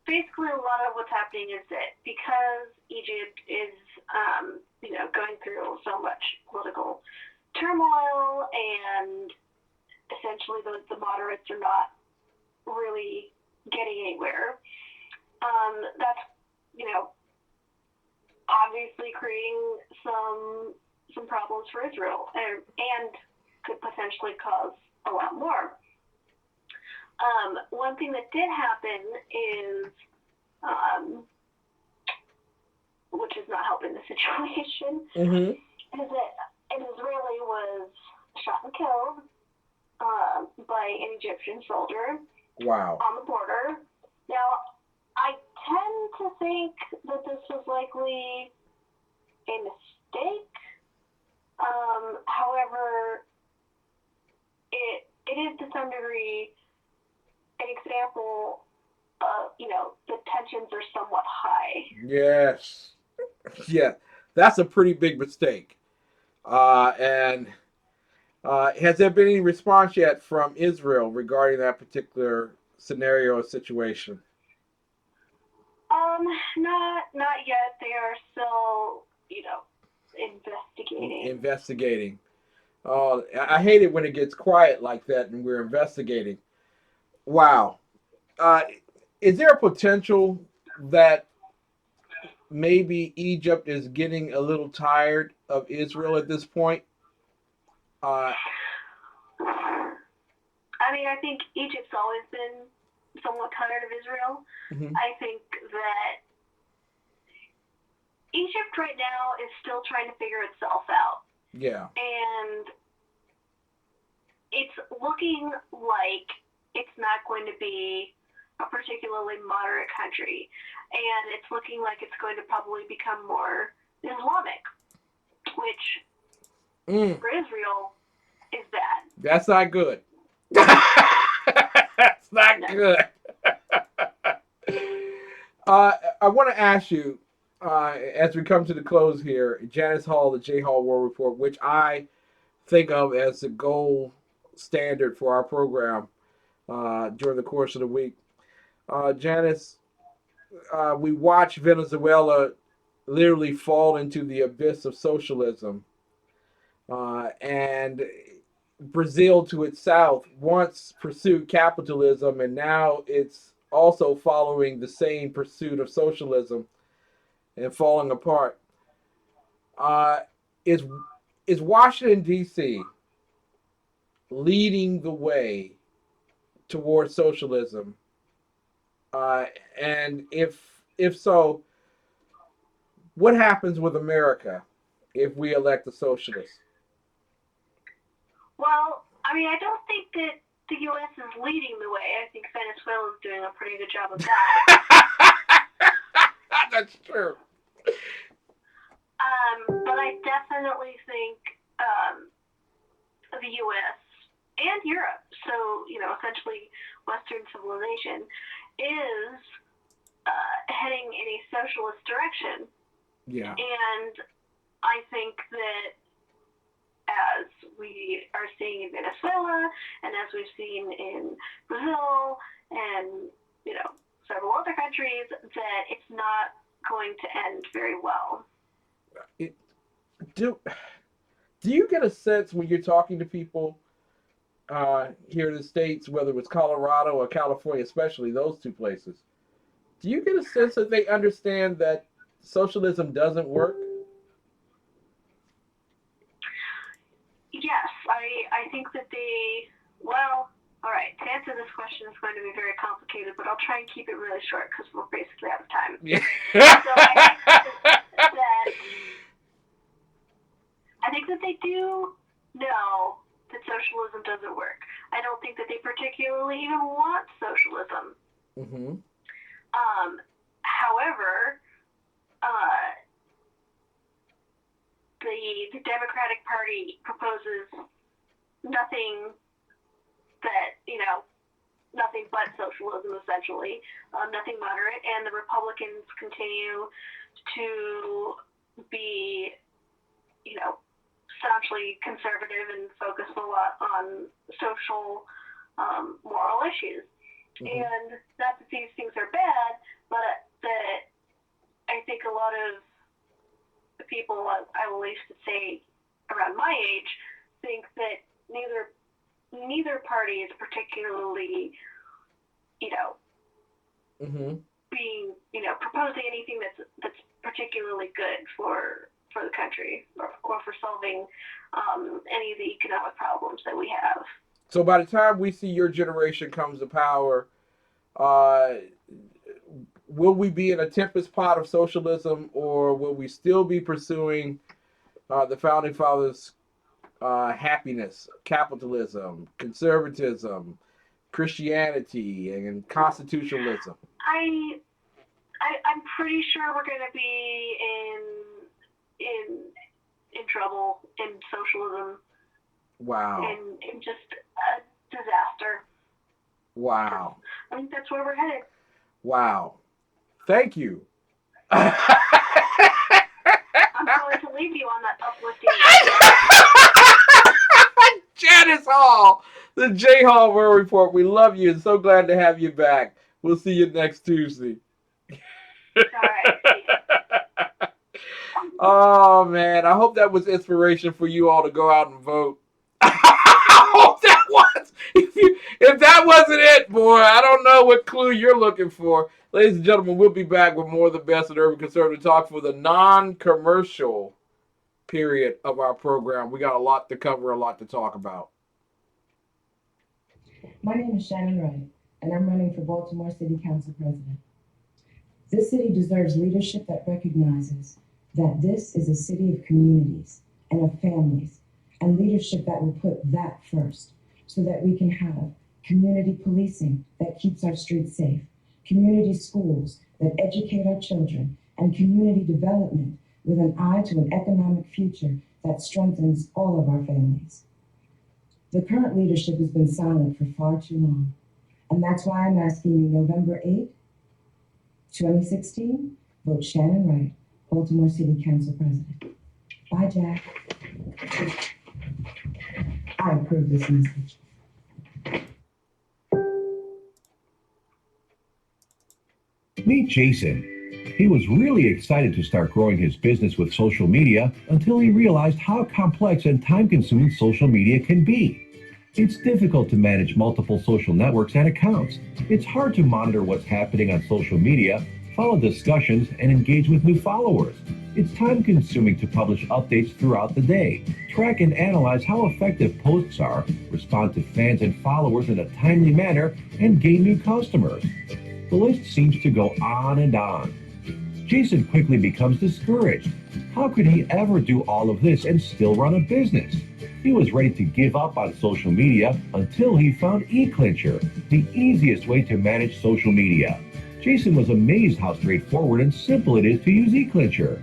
basically, a lot of what's happening is that because Egypt is, going through so much political turmoil, and essentially the moderates are not really getting anywhere. That's, obviously creating some problems for Israel, and could potentially cause a lot more. One thing that did happen is, which is not helping the situation, Mm-hmm. is that an Israeli was shot and killed by an Egyptian soldier. Wow. On the border. Now, I tend to think that this was likely a mistake. However, it is to some degree an example of, the tensions are somewhat high. Yes. Yeah, that's a pretty big mistake. And has there been any response yet from Israel regarding that particular scenario or situation? Not yet. They are still, investigating. Oh, I hate it when it gets quiet like that and we're investigating. Wow. Is there a potential that maybe Egypt is getting a little tired of Israel at this point? I think Egypt's always been somewhat tired of Israel. Mm-hmm. I think that Egypt right now is still trying to figure itself out. Yeah. And it's looking like it's not going to be a particularly moderate country. And it's looking like it's going to probably become more Islamic, which for Israel is bad. That's not good. That's not good. I want to ask you, as we come to the close here, Janis Hall, the J Hall War Report, which I think of as the gold standard for our program during the course of the week. Janis, we watch Venezuela literally fall into the abyss of socialism. And Brazil to its south once pursued capitalism, and now it's also following the same pursuit of socialism and falling apart. Is Washington, D.C. leading the way towards socialism? And if so, what happens with America if we elect a socialist? Well, I don't think that the U.S. is leading the way. I think Venezuela is doing a pretty good job of that. That's true. But I definitely think the U.S. and Europe, so, essentially Western civilization, is heading in a socialist direction. Yeah. And I think that as we are seeing in Venezuela, and as we've seen in Brazil, and, several other countries, that it's not going to end very well. Do you get a sense when you're talking to people here in the States, whether it's Colorado or California, especially those two places, do you get a sense that they understand that socialism doesn't work? Yes, I think that all right, to answer this question is going to be very complicated, but I'll try and keep it really short because we're basically out of time. Yeah. So I think that they do know that socialism doesn't work. I don't think that they particularly even want socialism. Mm-hmm. However, the Democratic Party proposes nothing that, nothing but socialism, essentially, nothing moderate, and the Republicans continue to be, staunchly conservative and focus a lot on social, moral issues. Mm-hmm. And not that these things are bad, but that I think a lot of the people, I will used to say around my age, think that neither party is particularly, Mm-hmm. being, proposing anything that's particularly good for the country or for solving any of the economic problems that we have. So by the time we see your generation comes to power, will we be in a tempest pot of socialism, or will we still be pursuing the Founding Fathers' happiness, capitalism, conservatism, Christianity, and constitutionalism? I'm pretty sure we're going to be in trouble in socialism. Wow. In just a disaster. Wow. I think that's where we're headed. Wow. Thank you. I'm going to leave you on that uplifting. Janis Hall, the J Hall World Report. We love you and so glad to have you back. We'll see you next Tuesday. All right. Oh man, I hope that was inspiration for you all to go out and vote. I hope that was. If that wasn't it, boy, I don't know what clue you're looking for. Ladies and gentlemen, we'll be back with more of the best in urban conservative talk for the non-commercial period of our program. We got a lot to cover, a lot to talk about. My name is Shannon Wright, and I'm running for Baltimore City Council President. This city deserves leadership that recognizes that this is a city of communities and of families, and leadership that will put that first, so that we can have community policing that keeps our streets safe, community schools that educate our children, and community development with an eye to an economic future that strengthens all of our families. The current leadership has been silent for far too long, and that's why I'm asking you November 8, 2016, vote Shannon Wright, Baltimore City Council President. Bye, Jack. I approve this message. Meet Jason. He was really excited to start growing his business with social media until he realized how complex and time-consuming social media can be. It's difficult to manage multiple social networks and accounts. It's hard to monitor what's happening on social media, follow discussions, and engage with new followers. It's time-consuming to publish updates throughout the day, track and analyze how effective posts are, respond to fans and followers in a timely manner, and gain new customers. The list seems to go on and on. Jason quickly becomes discouraged. How could he ever do all of this and still run a business? He was ready to give up on social media until he found eClincher, the easiest way to manage social media. Jason was amazed how straightforward and simple it is to use eClincher.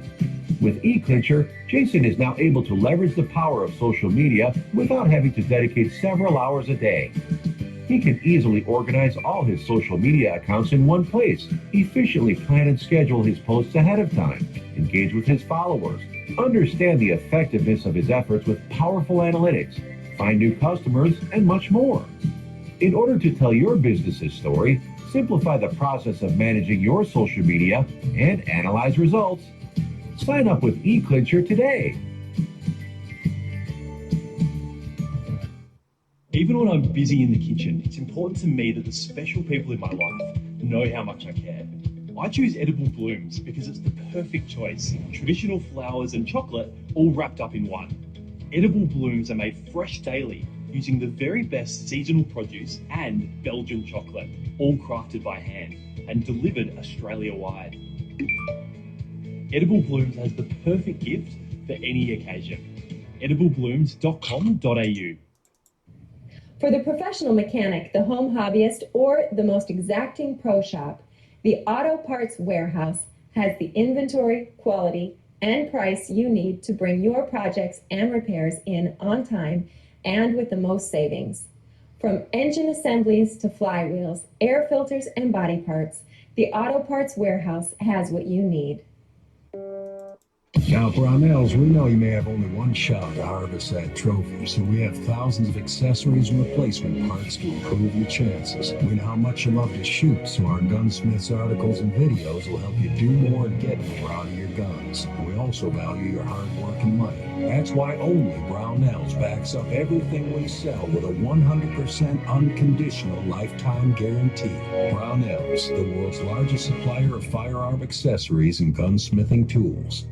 With eClincher, Jason is now able to leverage the power of social media without having to dedicate several hours a day. He can easily organize all his social media accounts in one place, efficiently plan and schedule his posts ahead of time, engage with his followers, understand the effectiveness of his efforts with powerful analytics, find new customers, and much more. In order to tell your business's story, simplify the process of managing your social media, and analyze results, sign up with eClincher today. Even when I'm busy in the kitchen, it's important to me that the special people in my life know how much I care. I choose edible blooms because it's the perfect choice. Traditional flowers and chocolate all wrapped up in one. Edible blooms are made fresh daily using the very best seasonal produce and Belgian chocolate, all crafted by hand and delivered Australia-wide. Edible Blooms has the perfect gift for any occasion. edibleblooms.com.au. For the professional mechanic, the home hobbyist, or the most exacting pro shop, the Auto Parts Warehouse has the inventory, quality, and price you need to bring your projects and repairs in on time and with the most savings. From engine assemblies to flywheels, air filters, and body parts, the Auto Parts Warehouse has what you need. Now, Brownells, we know you may have only one shot to harvest that trophy, so we have thousands of accessories and replacement parts to improve your chances. We know how much you love to shoot, so our Gunsmiths articles and videos will help you do more and get more out of your guns. We also value your hard work and money. That's why only Brownells backs up everything we sell with a 100% unconditional lifetime guarantee. Brownells, the world's largest supplier of firearm accessories and gunsmithing tools.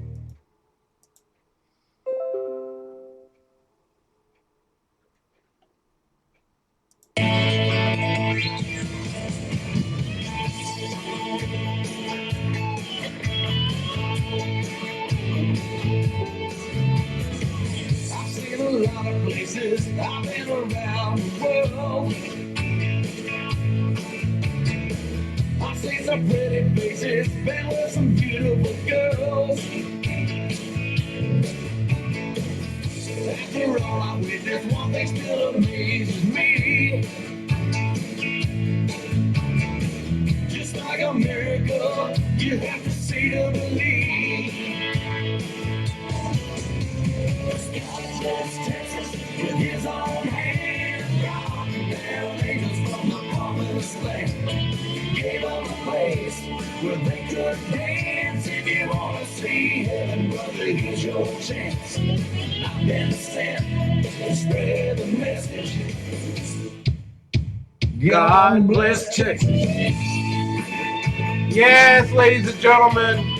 Places I've been around the world. I've seen some pretty faces, been with some beautiful girls. After all I witnessed, one thing still amazes me. Just like a miracle, you have to see to believe. Texas, with his own hand, brought down angels from the promised land. Gave them a place where they could dance. If you want to see heaven, brother, here's your chance. I've been sent to spread the message. God bless Texas. Yes, ladies and gentlemen.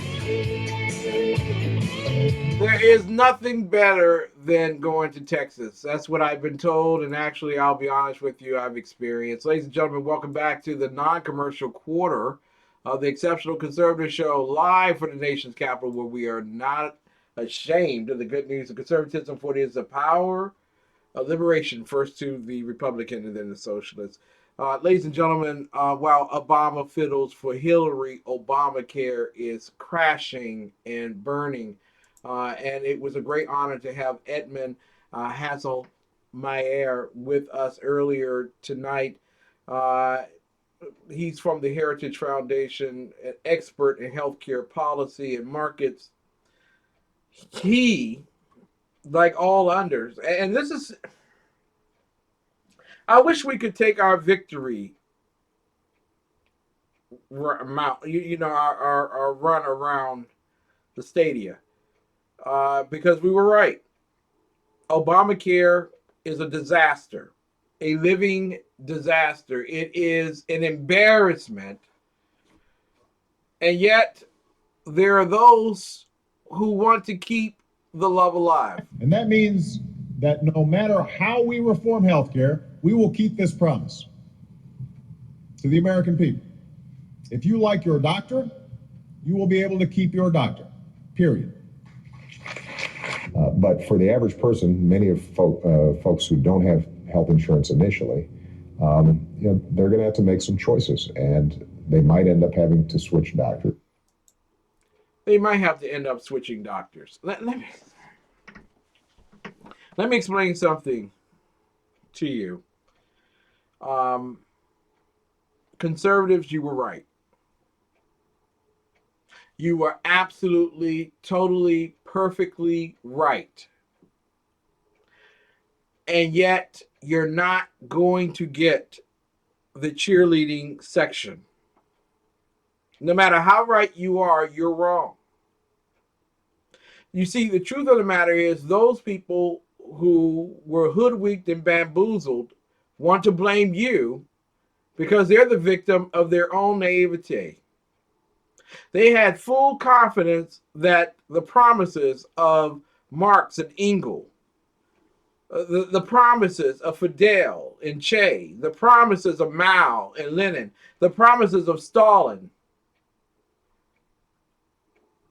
There is nothing better than going to Texas. That's what I've been told, and actually, I'll be honest with you, I've experienced. Ladies and gentlemen, welcome back to the non-commercial quarter of the Exceptional Conservative Show, live from the nation's capital, where we are not ashamed of the good news of conservatism, for it is the power of liberation, first to the Republican and then the Socialist. Ladies and gentlemen, while Obama fiddles for Hillary, Obamacare is crashing and burning. And it was a great honor to have Edmund Haislmaier with us earlier tonight. He's from the Heritage Foundation, an expert in healthcare policy and markets. He, like all others, and this is, I wish we could take our victory our run around the stadia. Because we were right. Obamacare is a disaster, a living disaster. It is an embarrassment. And yet, there are those who want to keep the love alive. And that means that no matter how we reform healthcare, we will keep this promise to the American people. If you like your doctor, you will be able to keep your doctor, period. But for the average person, many of folks who don't have health insurance initially, they're going to have to make some choices, and they might end up having to switch doctors. They might have to end up switching doctors. Let me explain something to you. Conservatives, you were right. You were absolutely, totally, perfectly right. And yet, you're not going to get the cheerleading section. No matter how right you are, you're wrong. You see, the truth of the matter is those people who were hoodwinked and bamboozled want to blame you because they're the victim of their own naivete. They had full confidence that the promises of Marx and Engels, the promises of Fidel and Che, the promises of Mao and Lenin, the promises of Stalin,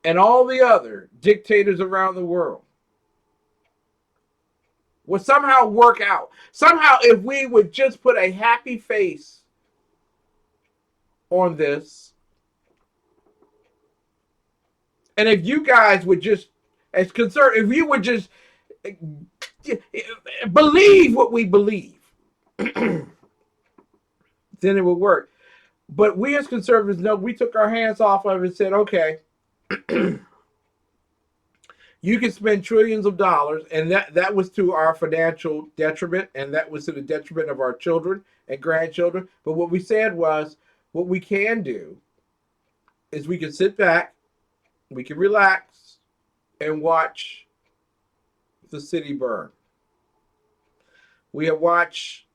and all the other dictators around the world would somehow work out. Somehow, if we would just put a happy face on this, and if you guys would just, as concerned, if you would just believe what we believe, then it would work. But we as conservatives know we took our hands off of it and said, okay, you can spend trillions of dollars, and that was to our financial detriment, and that was to the detriment of our children and grandchildren. But what we said was, what we can do is we can sit back, we can relax, and watch the city burn. We have watched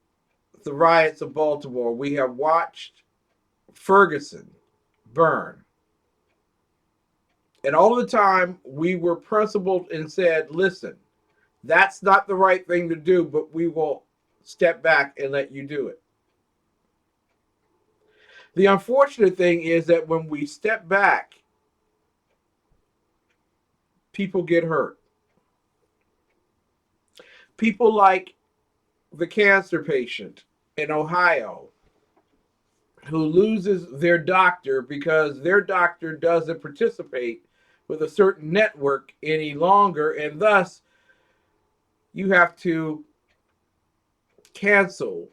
the riots of Baltimore. We have watched Ferguson burn. And all the time, we were principled and said, listen, that's not the right thing to do, but we will step back and let you do it. The unfortunate thing is that when we step back, people get hurt. People like the cancer patient in Ohio who loses their doctor because their doctor doesn't participate with a certain network any longer, and thus you have to cancel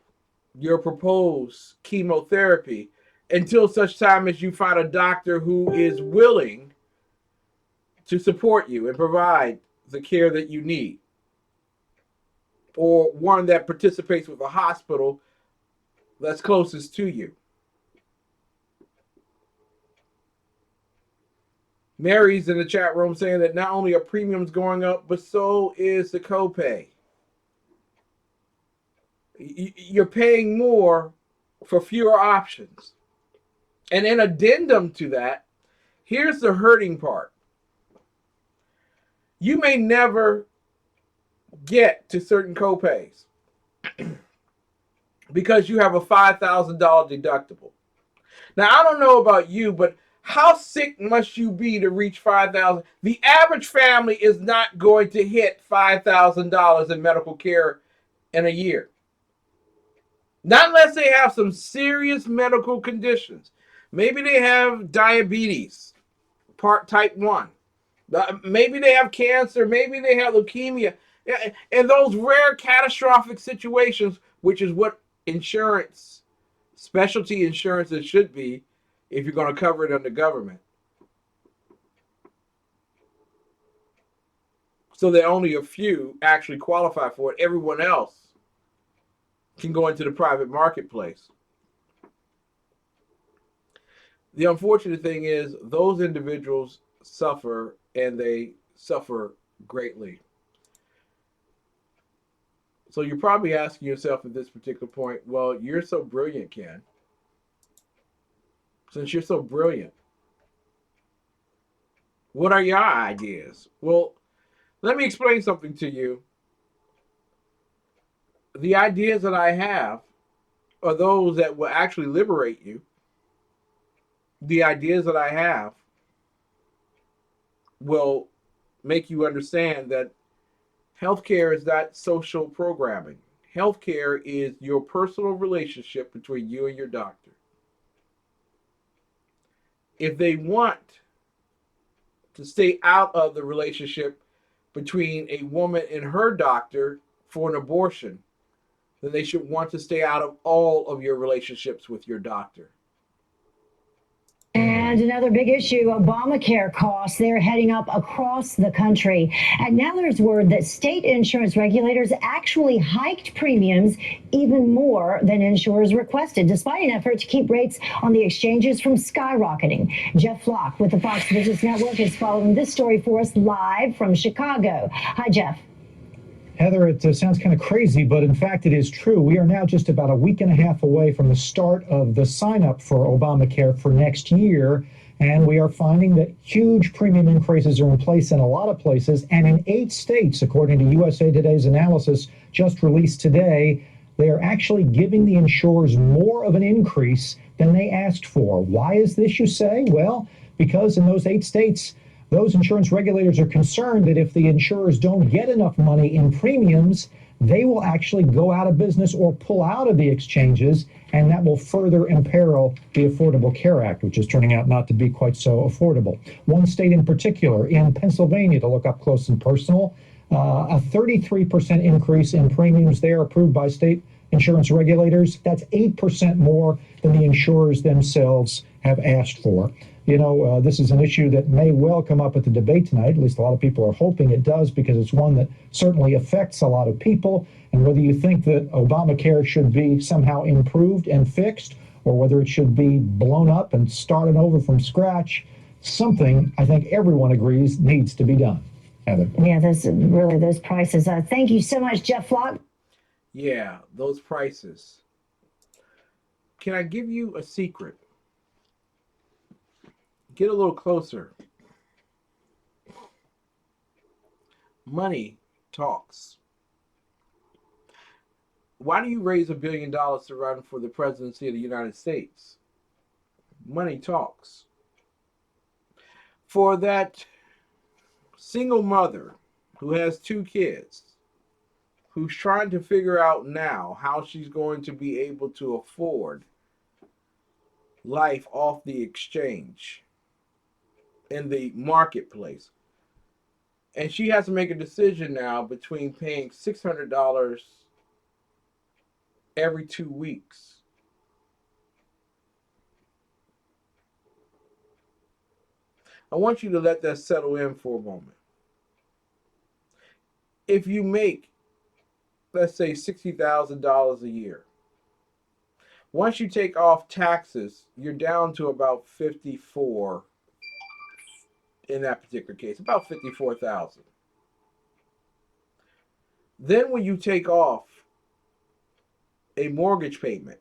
your proposed chemotherapy until such time as you find a doctor who is willing to support you and provide the care that you need, or one that participates with a hospital that's closest to you. Mary's in the chat room saying that not only are premiums going up, but so is the copay. You're paying more for fewer options. And in addendum to that, here's the hurting part. You may never get to certain copays because you have a $5,000 deductible. Now, I don't know about you, but how sick must you be to reach $5,000? The average family is not going to hit $5,000 in medical care in a year. Not unless they have some serious medical conditions. Maybe they have diabetes, type 1. Maybe they have cancer. Maybe they have leukemia. And those rare catastrophic situations, which is what insurance, specialty insurances should be if you're going to cover it under government. So that only a few actually qualify for it. Everyone else can go into the private marketplace. The unfortunate thing is those individuals suffer, and they suffer greatly. So you're probably asking yourself at this particular point, well, you're so brilliant, Ken. Since you're so brilliant, what are your ideas? Well, let me explain something to you. The ideas that I have are those that will actually liberate you. The ideas that I have will make you understand that Healthcare is not social programming. Healthcare is your personal relationship between you and your doctor. If they want to stay out of the relationship between a woman and her doctor for an abortion, then they should want to stay out of all of your relationships with your doctor. And another big issue, Obamacare costs, they're heading up across the country. And now there's word that state insurance regulators actually hiked premiums even more than insurers requested, despite an effort to keep rates on the exchanges from skyrocketing. Jeff Flock with the Fox Business Network is following this story for us live from Chicago. Hi, Jeff. Heather, it sounds kind of crazy, but in fact, it is true. We are now just about a week and a half away from the start of the sign-up for Obamacare for next year, and we are finding that huge premium increases are in place in a lot of places, and in 8 states, according to USA Today's analysis just released today, they are actually giving the insurers more of an increase than they asked for. Why is this, you say? Well, because in those 8 states, those insurance regulators are concerned that if the insurers don't get enough money in premiums, they will actually go out of business or pull out of the exchanges, and that will further imperil the Affordable Care Act, which is turning out not to be quite so affordable. One state in particular, in Pennsylvania, to look up close and personal, a 33% increase in premiums there approved by state insurance regulators. That's 8% more than the insurers themselves have asked for. You know, this is an issue that may well come up at the debate tonight. At least a lot of people are hoping it does, because it's one that certainly affects a lot of people. And whether you think that Obamacare should be somehow improved and fixed, or whether it should be blown up and started over from scratch, something I think everyone agrees needs to be done. Heather. Yeah, those prices. Thank you so much, Jeff Flock. Yeah, those prices. Can I give you a secret? Get a little closer. Money talks. Why do you raise $1 billion to run for the presidency of the United States? Money talks. For that single mother who has 2 kids, who's trying to figure out now how she's going to be able to afford life off the exchange in the marketplace. And she has to make a decision now between paying $600 every 2 weeks. I want you to let that settle in for a moment. If you make, let's say, $60,000 a year, once you take off taxes, you're down to about 54. In that particular case, about 54,000. Then when you take off a mortgage payment,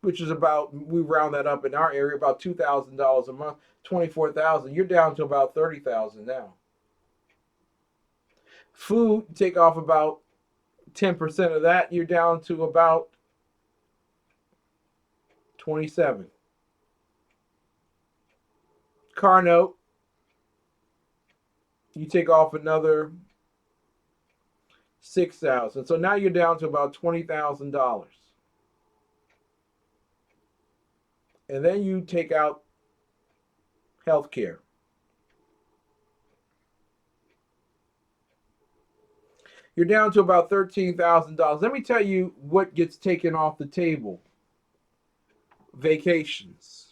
which is about, we round that up in our area, about $2,000 a month, 24,000, you're down to about 30,000 now. Food, take off about 10% of that, you're down to about 27. Car note, you take off another 6,000. So now you're down to about $20,000. And then you take out health care. You're down to about $13,000. Let me tell you what gets taken off the table. Vacations.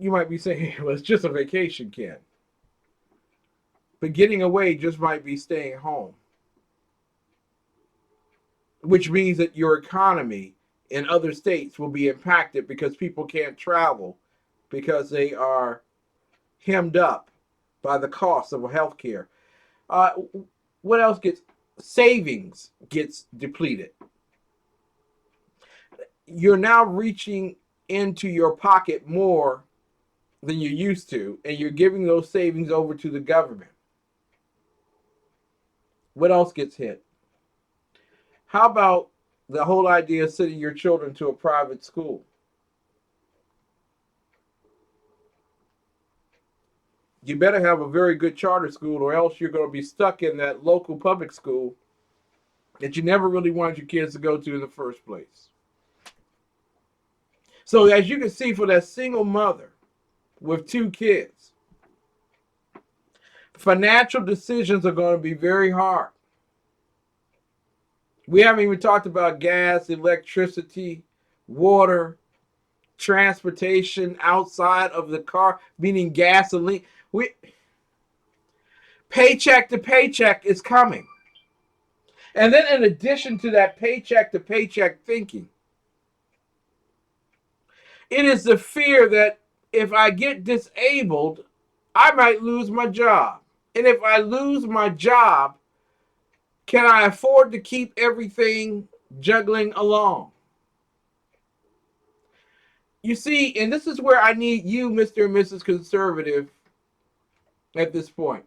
You might be saying, well, it's just a vacation, Ken. But getting away just might be staying home. Which means that your economy in other states will be impacted because people can't travel because they are hemmed up by the cost of health care. What else gets? Savings gets depleted. You're now reaching into your pocket more than you used to, and you're giving those savings over to the government. What else gets hit? How about the whole idea of sending your children to a private school? you better have a very good charter school, or else you're going to be stuck in that local public school that you never really wanted your kids to go to in the first place. So as you can see, for that single mother with 2 kids, financial decisions are going to be very hard. We haven't even talked about gas, electricity, water, transportation outside of the car, meaning gasoline. Paycheck to paycheck is coming. And then in addition to that paycheck to paycheck thinking, it is the fear that if I get disabled, I might lose my job. And if I lose my job, can I afford to keep everything juggling along? You see, and this is where I need you, Mr. and Mrs. Conservative, at this point.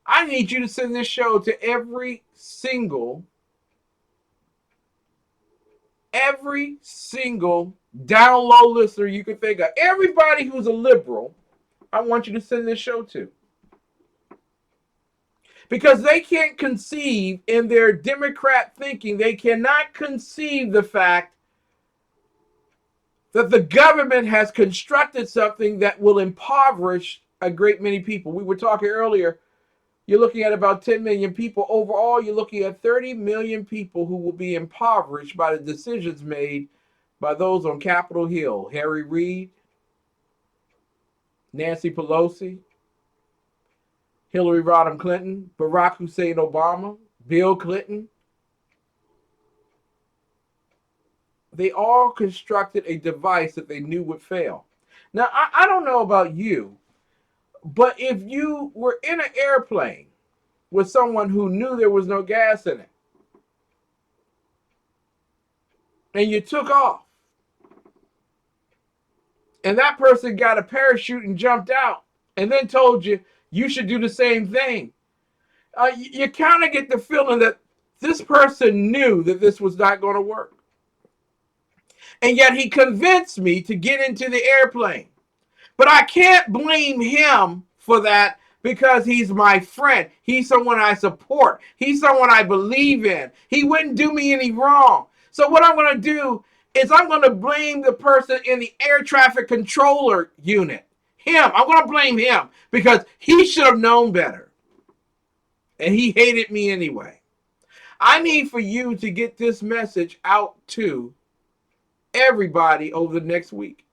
I need you to send this show to every single down low listener you can think of. Everybody who's a liberal, I want you to send this show to. Because they can't conceive in their Democrat thinking, they cannot conceive the fact that the government has constructed something that will impoverish a great many people. We were talking earlier, you're looking at about 10 million people. Overall, you're looking at 30 million people who will be impoverished by the decisions made by those on Capitol Hill. Harry Reid, Nancy Pelosi, Hillary Rodham Clinton, Barack Hussein Obama, Bill Clinton. They all constructed a device that they knew would fail. Now, I don't know about you, but if you were in an airplane with someone who knew there was no gas in it, and you took off, and that person got a parachute and jumped out, and then told you you should do the same thing, you kind of get the feeling that this person knew that this was not going to work. And yet he convinced me to get into the airplane. But I can't blame him for that because he's my friend. He's someone I support. He's someone I believe in. He wouldn't do me any wrong. So what I'm going to do is I'm going to blame the person in the air traffic controller unit. Him. I'm going to blame him because he should have known better. And he hated me anyway. I need for you to get this message out to everybody over the next week.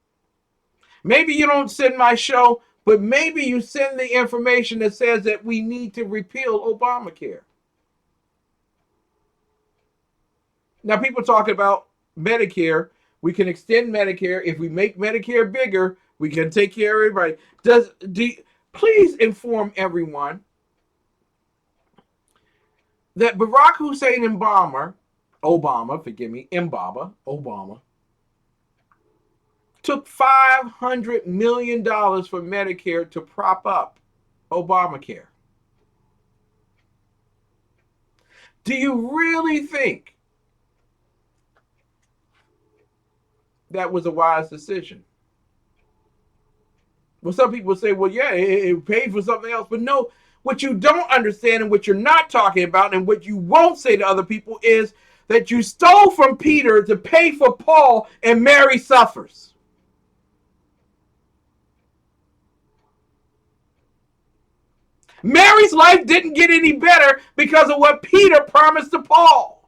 Maybe you don't send my show, but maybe you send the information that says that we need to repeal Obamacare. Now, people talk about Medicare. We can extend Medicare. If we make Medicare bigger, we can take care of everybody. Please inform everyone that Barack Hussein Obama took $500 million for Medicare to prop up Obamacare. Do you really think that was a wise decision? Well, some people say, well, yeah, it paid for something else. But no, what you don't understand and what you're not talking about and what you won't say to other people is that you stole from Peter to pay for Paul and Mary suffers. Mary's life didn't get any better because of what Peter promised to Paul.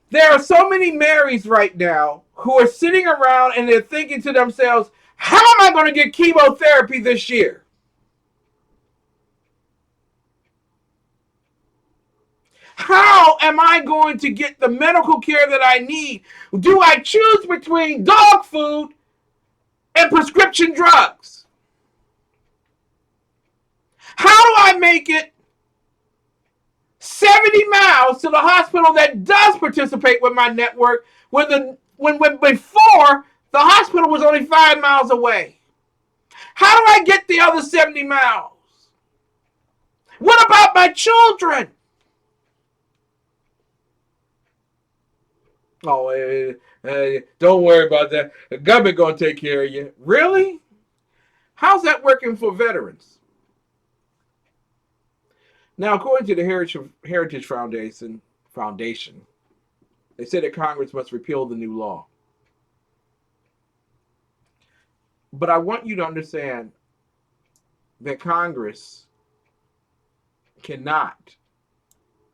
There are so many Marys right now who are sitting around and they're thinking to themselves, how am I going to get chemotherapy this year? How am I going to get the medical care that I need? Do I choose between dog food and prescription drugs? How do I make it 70 miles to the hospital that does participate with my network when before the hospital was only 5 miles away? How do I get the other 70 miles? What about my children? Oh, don't worry about that. The government gonna take care of you. Really? How's that working for veterans? Now, according to the Heritage Foundation, they say that Congress must repeal the new law. But I want you to understand that Congress cannot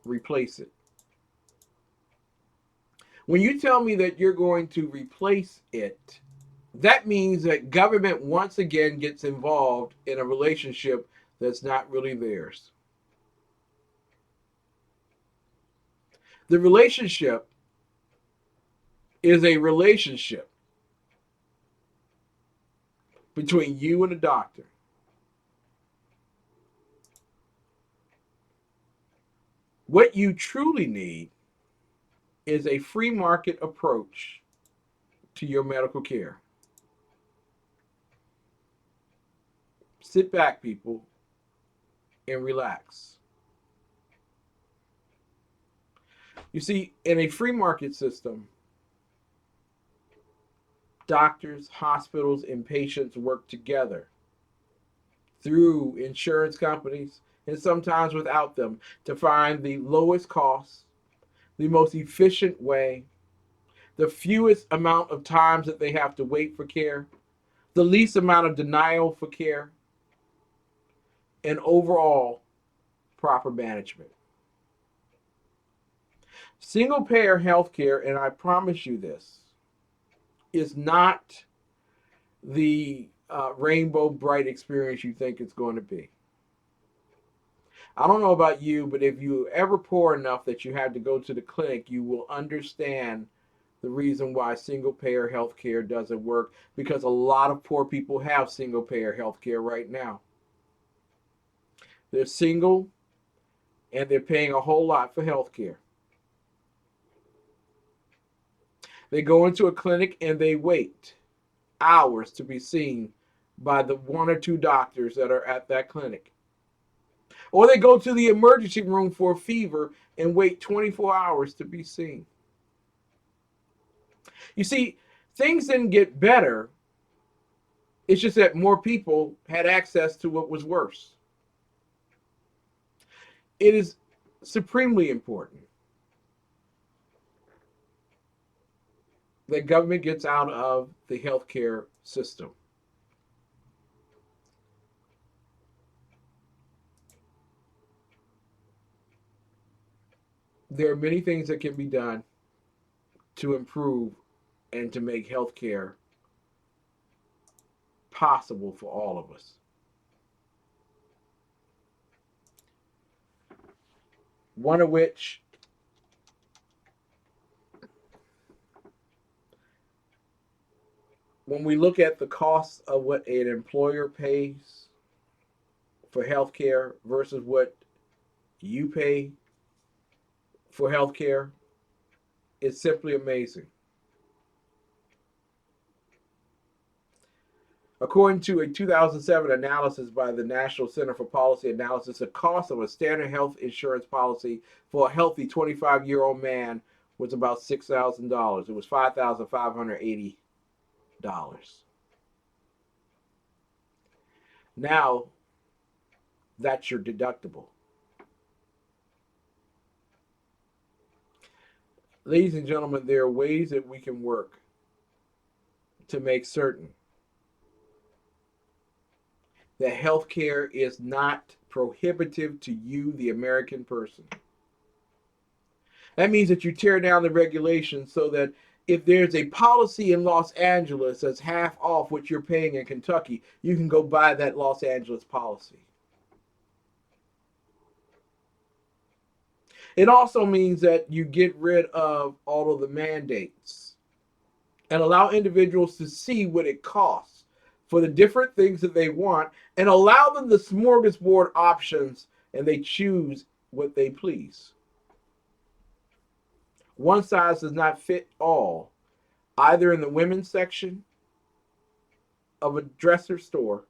replace it. When you tell me that you're going to replace it, that means that government once again gets involved in a relationship that's not really theirs. The relationship is a relationship between you and a doctor. What you truly need is a free market approach to your medical care. Sit back, people, and relax. You see, in a free market system, doctors, hospitals, and patients work together through insurance companies and sometimes without them to find the lowest cost, the most efficient way, the fewest amount of times that they have to wait for care, the least amount of denial for care, and overall proper management. Single payer healthcare, and I promise you this, is not the rainbow bright experience you think it's going to be. I don't know about you, but if you ever poor enough that you had to go to the clinic, you will understand the reason why single payer healthcare doesn't work, because a lot of poor people have single payer healthcare right now. They're single and they're paying a whole lot for healthcare. They go into a clinic and they wait hours to be seen by the one or two doctors that are at that clinic. Or they go to the emergency room for a fever and wait 24 hours to be seen. You see, things didn't get better. It's just that more people had access to what was worse. It is supremely important that government gets out of the healthcare system. There are many things that can be done to improve and to make healthcare possible for all of us. One of which when we look at the cost of what an employer pays for healthcare versus what you pay for healthcare, it's simply amazing. According to a 2007 analysis by the National Center for Policy Analysis, the cost of a standard health insurance policy for a healthy 25-year-old man was about $6,000. It was $5,580. Now, that's your deductible. Ladies and gentlemen, there are ways that we can work to make certain that healthcare is not prohibitive to you, the American person. That means that you tear down the regulations so that if there's a policy in Los Angeles that's half off what you're paying in Kentucky, you can go buy that Los Angeles policy. It also means that you get rid of all of the mandates and allow individuals to see what it costs for the different things that they want and allow them the smorgasbord options and they choose what they please. One size does not fit all, either in the women's section of a dresser store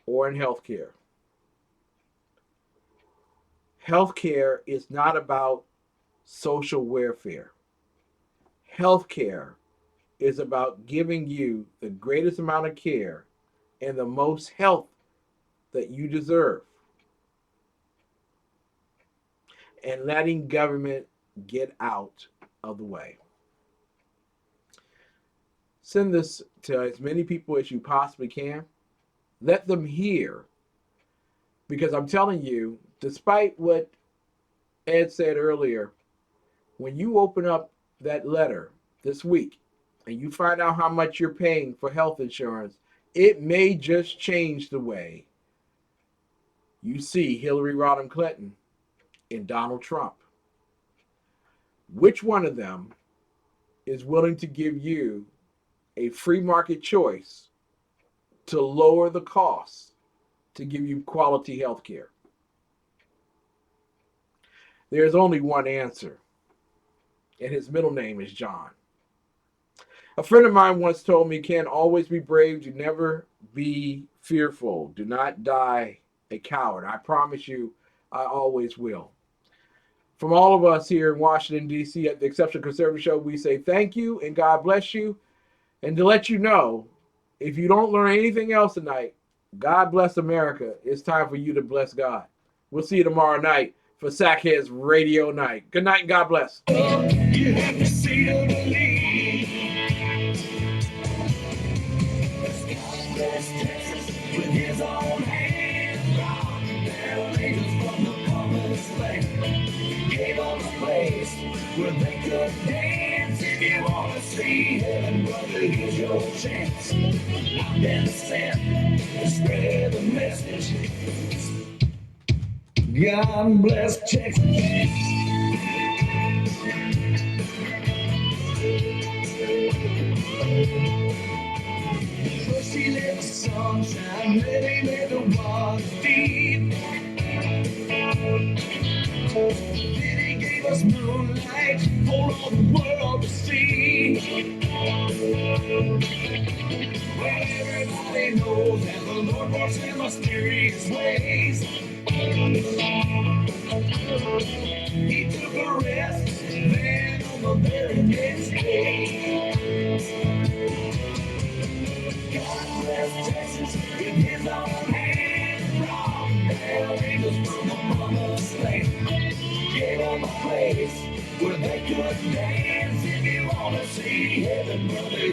or in healthcare. Healthcare is not about social welfare. Healthcare is about giving you the greatest amount of care and the most health that you deserve, and letting government get out of the way. Send this to as many people as you possibly can. Let them hear, because I'm telling you, despite what Ed said earlier, when you open up that letter this week and you find out how much you're paying for health insurance, it may just change the way you see Hillary Rodham Clinton and Donald Trump. Which one of them is willing to give you a free market choice to lower the costs to give you quality health care? There's only one answer, and his middle name is John. A friend of mine once told me, Ken, always be brave, do never be fearful, do not die a coward. I promise you, I always will. From all of us here in Washington, D.C. at the Exceptional Conservative Show, we say thank you and God bless you. And to let you know, if you don't learn anything else tonight, God bless America. It's time for you to bless God. We'll see you tomorrow night for Sackheads Radio Night. Good night and God bless. You have to see to believe. God bless Texas with his own hand. God, there angels from the promised land. Gave them a place where they could dance. If you want to see heaven, brother, here's your chance. I've been sent to spread the message. God bless Texas. First he let the sun shine, then he let the water feed. Then he gave us moonlight for all the world to see. Well, everybody knows that the Lord works in mysterious ways. He took a rest, then on the very next day, God bless Texas with his own hand. Brought down angels from the promised land. Gave them a place where they could dance. If you want to see heaven, brother.